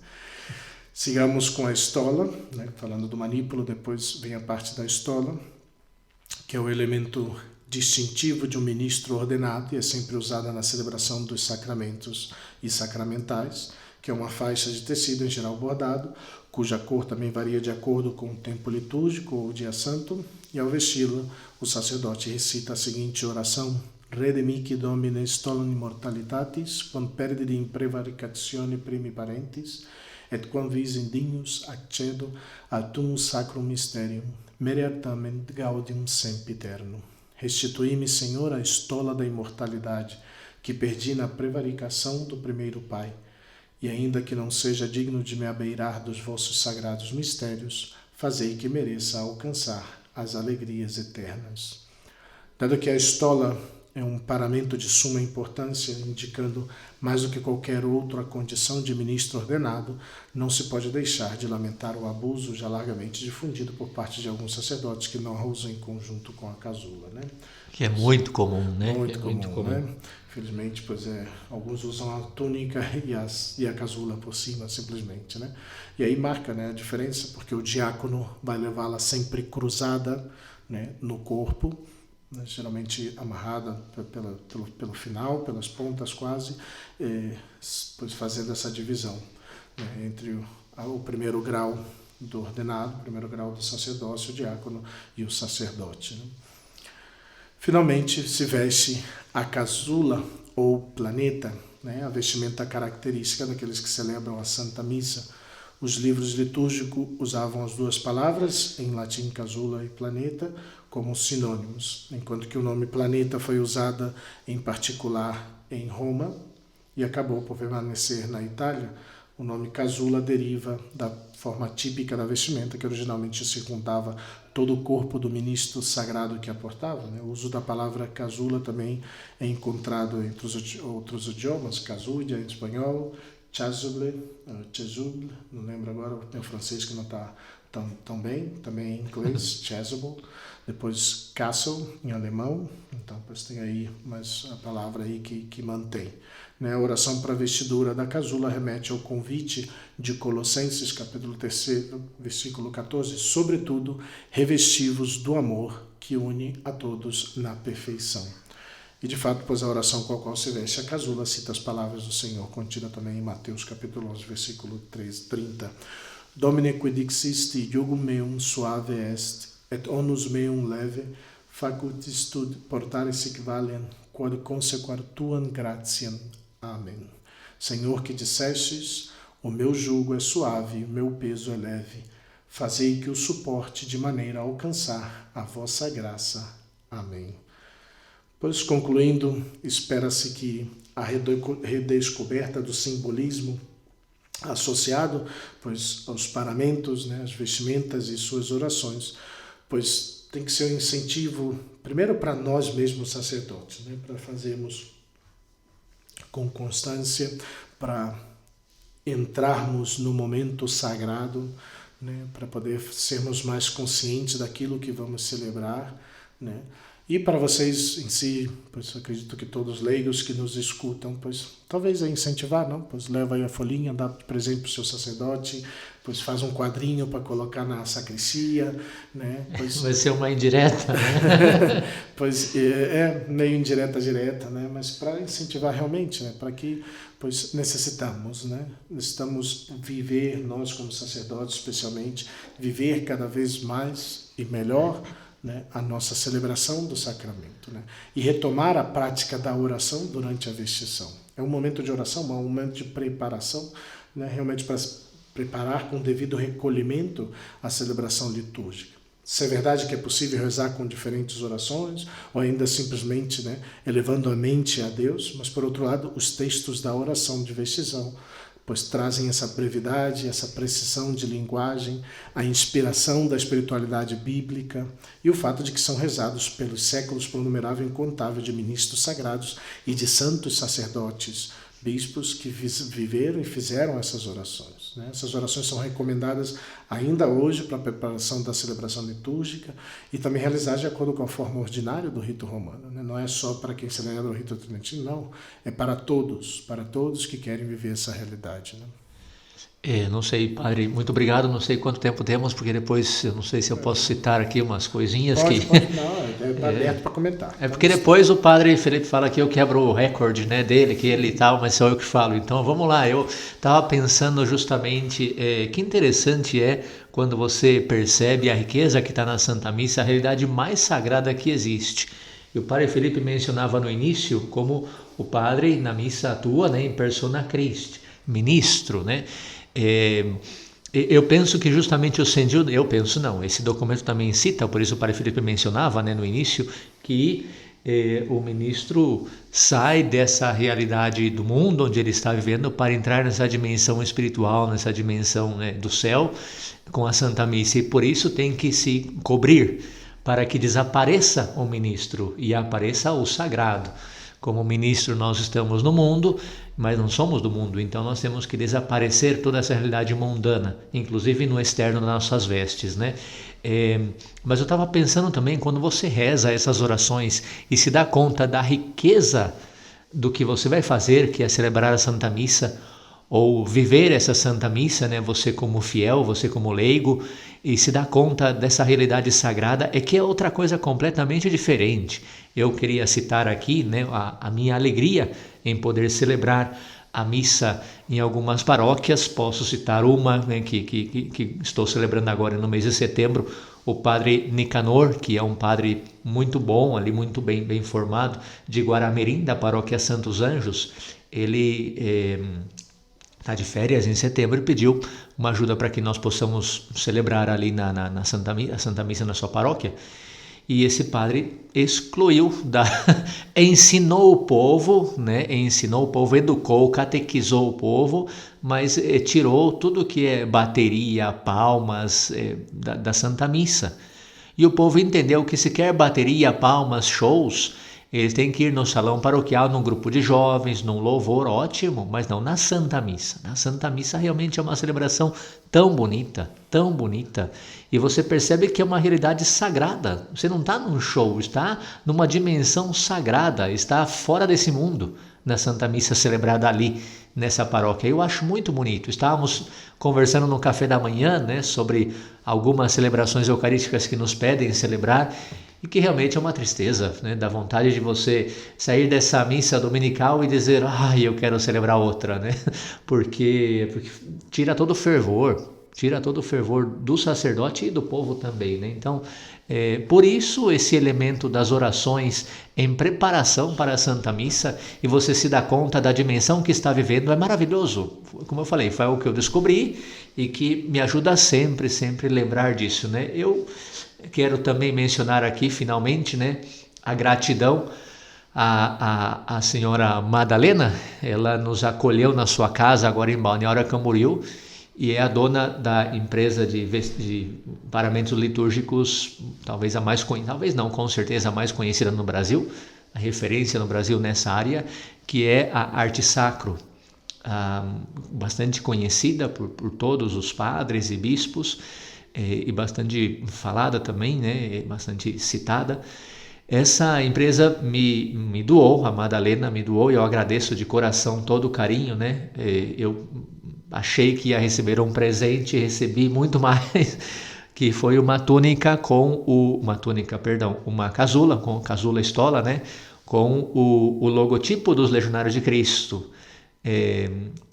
Sigamos com a estola, né? Falando do manípulo, depois vem a parte da estola, que é o elemento distintivo de um ministro ordenado e é sempre usada na celebração dos sacramentos e sacramentais, que é uma faixa de tecido em geral bordado, cuja cor também varia de acordo com o tempo litúrgico ou dia santo, e ao vesti-la, o sacerdote recita a seguinte oração: Redemici Domine stolam immortalitatis, quam perdidum prevaricatione primi parentis, et quam vis indignus accedo altum sacrum mysterium, mereat tamen gaudium sempiterno. Restituí-me, Senhor, a estola da imortalidade, que perdi na prevaricação do primeiro pai, e ainda que não seja digno de me abeirar dos vossos sagrados mistérios, fazei que mereça alcançar as alegrias eternas. Dado que a estola é um paramento de suma importância, indicando mais do que qualquer outra condição de ministro ordenado, não se pode deixar de lamentar o abuso já largamente difundido por parte de alguns sacerdotes que não a usam em conjunto com a casula, né? Que é muito comum, né? Muito comum, né? Infelizmente, alguns usam a túnica e a casula por cima, simplesmente, né? E aí marca, né, a diferença, porque o diácono vai levá-la sempre cruzada, né, no corpo, né, geralmente amarrada pelo final, pelas pontas quase, pois fazendo essa divisão, né, entre o primeiro grau do ordenado, o primeiro grau do sacerdócio, o diácono e o sacerdote, né? Finalmente se veste a casula ou planeta, né? A vestimenta característica daqueles que celebram a Santa Missa. Os livros litúrgicos usavam as duas palavras, em latim casula e planeta, como sinônimos, enquanto que o nome planeta foi usado em particular em Roma e acabou por permanecer na Itália. O nome casula deriva da forma típica da vestimenta, que originalmente circundava todo o corpo do ministro sagrado que a portava, né? O uso da palavra casula também é encontrado entre os outros idiomas, casulla em espanhol, chasuble, não lembro agora, tem o francês que não está tão bem, também em inglês, chasuble, depois castle em alemão, então pois tem aí mais a palavra aí que mantém. Né? A oração para a vestidura da casula remete ao convite de Colossenses, capítulo 3, versículo 14, sobretudo, revestivos do amor que une a todos na perfeição. E de fato, pois a oração com a qual se veste a casula cita as palavras do Senhor, contida também em Mateus, capítulo 11, versículo 30. Domine quid dixisti, iugum meum suave est, et onus meum leve, facultis tud portare sic valem, quod consequar tuam gratiam. Amém. Senhor, que dissestes, o meu jugo é suave, o meu peso é leve. Fazei que o suporte de maneira a alcançar a vossa graça. Amém. Pois, concluindo, espera-se que a redescoberta do simbolismo associado, pois, aos paramentos, né, as vestimentas e suas orações, pois tem que ser um incentivo, primeiro para nós mesmos sacerdotes, né, para fazermos com constância, para entrarmos no momento sagrado, né, para poder sermos mais conscientes daquilo que vamos celebrar, né. E para vocês em si, pois acredito que todos os leigos que nos escutam, pois talvez é incentivar, não? Pois leva aí a folhinha, dá de presente para o seu sacerdote, pois faz um quadrinho para colocar na sacristia, né? Pois, vai ser uma indireta, né? Pois é meio indireta, direta, né? Mas para incentivar realmente, né? Para que, pois necessitamos, né? Necessitamos viver, nós como sacerdotes especialmente, viver cada vez mais e melhor, né, a nossa celebração do sacramento, né, e retomar a prática da oração durante a vestição. É um momento de oração, é um momento de preparação, né, realmente para preparar com devido recolhimento a celebração litúrgica. Se é verdade que é possível rezar com diferentes orações, ou ainda simplesmente, né, elevando a mente a Deus, mas por outro lado, os textos da oração de vestição, pois trazem essa brevidade, essa precisão de linguagem, a inspiração da espiritualidade bíblica e o fato de que são rezados pelos séculos por um numerável incontável de ministros sagrados e de santos sacerdotes, bispos que viveram e fizeram essas orações, né? Essas orações são recomendadas ainda hoje para a preparação da celebração litúrgica e também realizadas de acordo com a forma ordinária do rito romano, né? Não é só para quem celebra o rito tridentino, não. É para todos que querem viver essa realidade, né? Não sei, padre, muito obrigado, não sei quanto tempo temos, porque depois, eu não sei se eu posso citar aqui umas coisinhas pode, não, está aberto para comentar. É porque depois o padre Felipe fala que eu quebro o recorde, né, dele, que ele e tal, mas sou eu que falo. Então vamos lá, eu estava pensando justamente, que interessante é quando você percebe a riqueza que está na Santa Missa, a realidade mais sagrada que existe. E o padre Felipe mencionava no início como o padre na missa atua, né, em persona Christi, ministro, né? Eu penso que justamente o sentido, esse documento também cita, por isso o padre Felipe mencionava, né, no início, que o ministro sai dessa realidade do mundo onde ele está vivendo para entrar nessa dimensão espiritual, nessa dimensão, né, do céu, com a Santa Missa, e por isso tem que se cobrir, para que desapareça o ministro e apareça o sagrado. Como ministro nós estamos no mundo, mas não somos do mundo, então nós temos que desaparecer toda essa realidade mundana, inclusive no externo das nossas vestes, né? Mas eu estava pensando também, quando você reza essas orações e se dá conta da riqueza do que você vai fazer, que é celebrar a Santa Missa, ou viver essa Santa Missa, né? Você como fiel, você como leigo, e se dá conta dessa realidade sagrada, é que é outra coisa completamente diferente. Eu queria citar aqui, né, a minha alegria em poder celebrar a missa em algumas paróquias. Posso citar uma, né, que estou celebrando agora no mês de setembro, o padre Nicanor, que é um padre muito bom, ali muito bem formado, de Guaramirim, da paróquia Santos Anjos. Ele está de férias em setembro e pediu uma ajuda para que nós possamos celebrar ali na Santa Missa na sua paróquia. E esse padre excluiu, ensinou o povo, né? Ensinou o povo, educou, catequizou o povo, mas tirou tudo que é bateria, palmas da Santa Missa. E o povo entendeu que se quer bateria, palmas, shows, eles têm que ir no salão paroquial, num grupo de jovens, num louvor, ótimo, mas não na Santa Missa. Na Santa Missa realmente é uma celebração tão bonita, e você percebe que é uma realidade sagrada. Você não está num show, está numa dimensão sagrada, está fora desse mundo, na Santa Missa celebrada ali, nessa paróquia. Eu acho muito bonito. Estávamos conversando no café da manhã, né, sobre algumas celebrações eucarísticas que nos pedem celebrar, e que realmente é uma tristeza, né? Dá vontade de você sair dessa missa dominical e dizer, eu quero celebrar outra, né? Porque tira todo o fervor do sacerdote e do povo também, né? Então, por isso esse elemento das orações em preparação para a Santa Missa, e você se dá conta da dimensão que está vivendo, é maravilhoso. Como eu falei, foi algo que eu descobri e que me ajuda sempre lembrar disso, né? Eu quero também mencionar aqui, finalmente, né, a gratidão à senhora Madalena. Ela nos acolheu na sua casa agora em Balneário Camboriú e é a dona da empresa de paramentos litúrgicos, com certeza a mais conhecida no Brasil, a referência no Brasil nessa área, que é a Arte Sacro, bastante conhecida por todos os padres e bispos, e bastante falada também, né? Bastante citada. Essa empresa me doou, a Madalena me doou, e eu agradeço de coração todo o carinho, né? Eu achei que ia receber um presente, recebi muito mais, que foi uma casula, com casula estola, né? Com o logotipo dos Legionários de Cristo.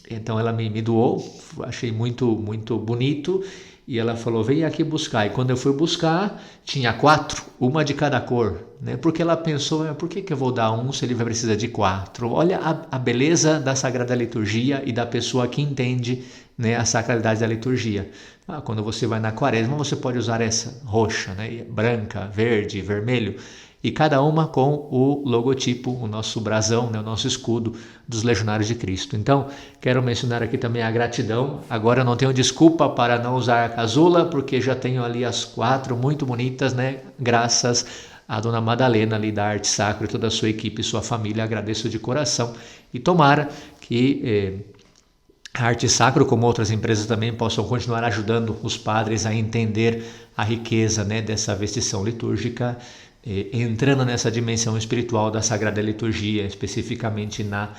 Então ela me doou, achei muito bonito. E ela falou, vem aqui buscar. E quando eu fui buscar, tinha 4, uma de cada cor, né? Porque ela pensou, por que eu vou dar um se ele vai precisar de 4? Olha a beleza da Sagrada Liturgia e da pessoa que entende, né, a sacralidade da liturgia. Quando você vai na quaresma, você pode usar essa roxa, né? Branca, verde, vermelho. E cada uma com o logotipo, o nosso brasão, né, o nosso escudo dos Legionários de Cristo. Então, quero mencionar aqui também a gratidão. Agora eu não tenho desculpa para não usar a casula, porque já tenho ali as 4 muito bonitas, né? Graças à dona Madalena ali da Arte Sacro e toda a sua equipe e sua família. Agradeço de coração. E tomara que a Arte Sacro, como outras empresas também, possam continuar ajudando os padres a entender a riqueza, né, dessa vestição litúrgica, entrando nessa dimensão espiritual da Sagrada Liturgia, especificamente na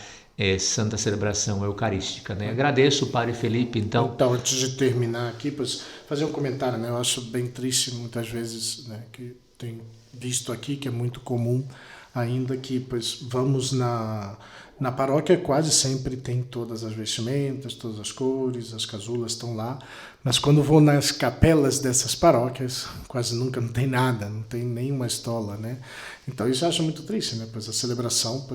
Santa Celebração Eucarística, né? Agradeço, Padre Felipe, então... Então, antes de terminar aqui, pois, fazer um comentário, né? Eu acho bem triste, muitas vezes, né, que tem visto aqui, que é muito comum ainda, que pois, vamos na paróquia, quase sempre tem todas as vestimentas, todas as cores, as casulas estão lá, mas quando vou nas capelas dessas paróquias, quase nunca não tem nada, não tem nenhuma estola, né? Então isso eu acho muito triste, né? Pois a celebração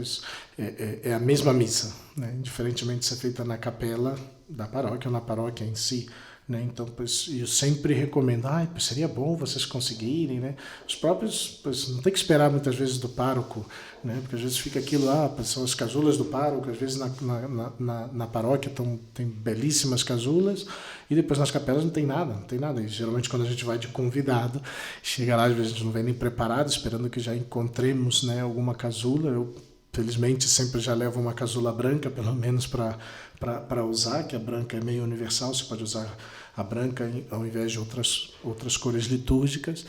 é a mesma missa, né? Diferentemente de ser feita na capela da paróquia ou na paróquia em si, né? Então, pois, eu sempre recomendo, pois seria bom vocês conseguirem, né? Os próprios, pois, não tem que esperar muitas vezes do pároco, né? Porque às vezes fica aquilo lá, são as casulas do pároco, às vezes na paróquia tem belíssimas casulas, e depois nas capelas não tem nada. E geralmente quando a gente vai de convidado, chega lá, às vezes a gente não vem nem preparado, esperando que já encontremos, né, alguma casula. Eu, felizmente, sempre já levo uma casula branca, pelo menos para usar, que a branca é meio universal, você pode usar a branca ao invés de outras cores litúrgicas,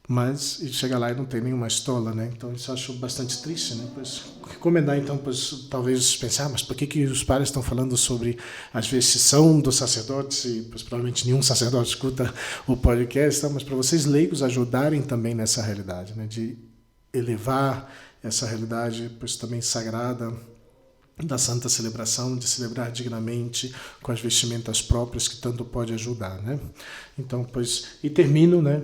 mas chega lá e não tem nenhuma estola, né? Então isso eu acho bastante triste, né? Pois, recomendar então, pois, talvez pensar, mas por que os padres estão falando sobre as vestição dos sacerdotes, e pois, provavelmente nenhum sacerdote escuta o podcast, tá? Mas para vocês leigos ajudarem também nessa realidade, né? De elevar essa realidade, pois também sagrada, da Santa Celebração, de celebrar dignamente, com as vestimentas próprias, que tanto pode ajudar, né? Então, e termino, né?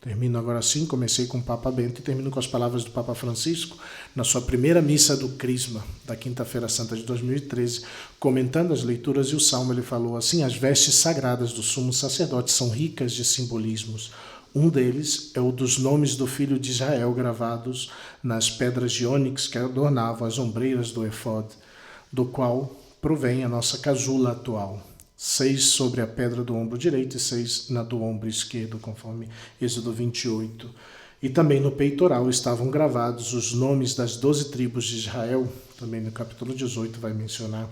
Termino agora sim, comecei com o Papa Bento e termino com as palavras do Papa Francisco, na sua primeira missa do Crisma, da Quinta-feira Santa de 2013, comentando as leituras e o Salmo, ele falou assim: as vestes sagradas do sumo sacerdote são ricas de simbolismos. Um deles é o dos nomes do filho de Israel gravados nas pedras de ônix que adornavam as ombreiras do efod, do qual provém a nossa casula atual. 6 sobre a pedra do ombro direito e 6 na do ombro esquerdo, conforme Êxodo 28. E também no peitoral estavam gravados os nomes das 12 tribos de Israel, também no capítulo 18 vai mencionar.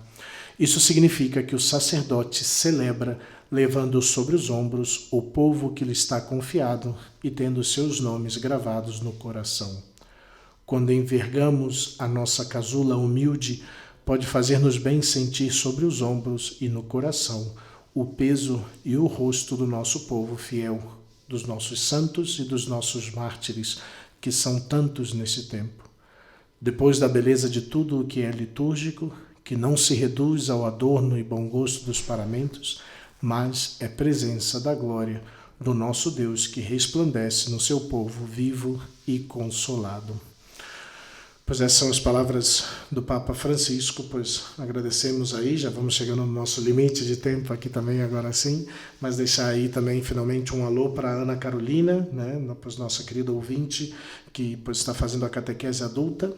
Isso significa que o sacerdote celebra levando sobre os ombros o povo que lhe está confiado e tendo seus nomes gravados no coração. Quando envergamos a nossa casula humilde, pode fazer-nos bem sentir sobre os ombros e no coração o peso e o rosto do nosso povo fiel, dos nossos santos e dos nossos mártires, que são tantos nesse tempo. Depois da beleza de tudo o que é litúrgico, que não se reduz ao adorno e bom gosto dos paramentos, mas é presença da glória do nosso Deus que resplandece no seu povo vivo e consolado. Pois essas são as palavras do Papa Francisco, pois agradecemos aí, já vamos chegando no nosso limite de tempo aqui também agora sim, mas deixar aí também finalmente um alô para a Ana Carolina, né, pois nossa querida ouvinte, que pois está fazendo a catequese adulta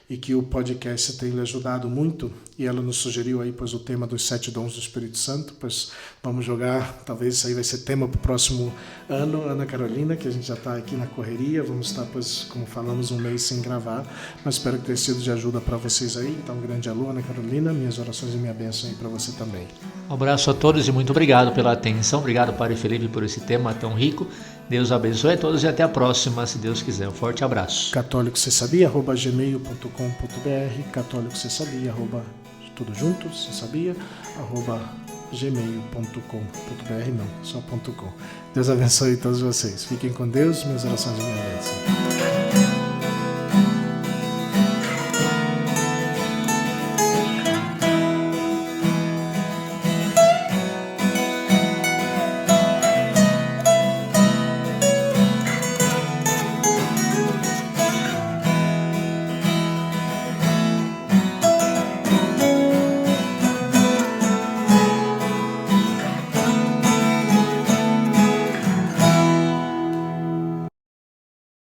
e que o podcast tem lhe ajudado muito, e ela nos sugeriu aí pois o tema dos 7 dons do Espírito Santo, pois vamos jogar, talvez isso aí vai ser tema para o próximo ano, Ana Carolina, que a gente já está aqui na correria, vamos estar pois, como falamos, um mês sem gravar, mas espero que tenha sido de ajuda para vocês aí. Então, um grande alô, Ana Carolina, minhas orações e minha bênção aí para você também. Um abraço a todos e muito obrigado pela atenção. Obrigado, Padre Felipe, por esse tema tão rico. Deus abençoe a todos e até a próxima, se Deus quiser. Um forte abraço. católicocesabia@gmail.br, católicocesabia, tudo junto, se sabia, @gmail.com.br, não, só .com. Deus abençoe todos vocês. Fiquem com Deus, minhas orações e minha bênção.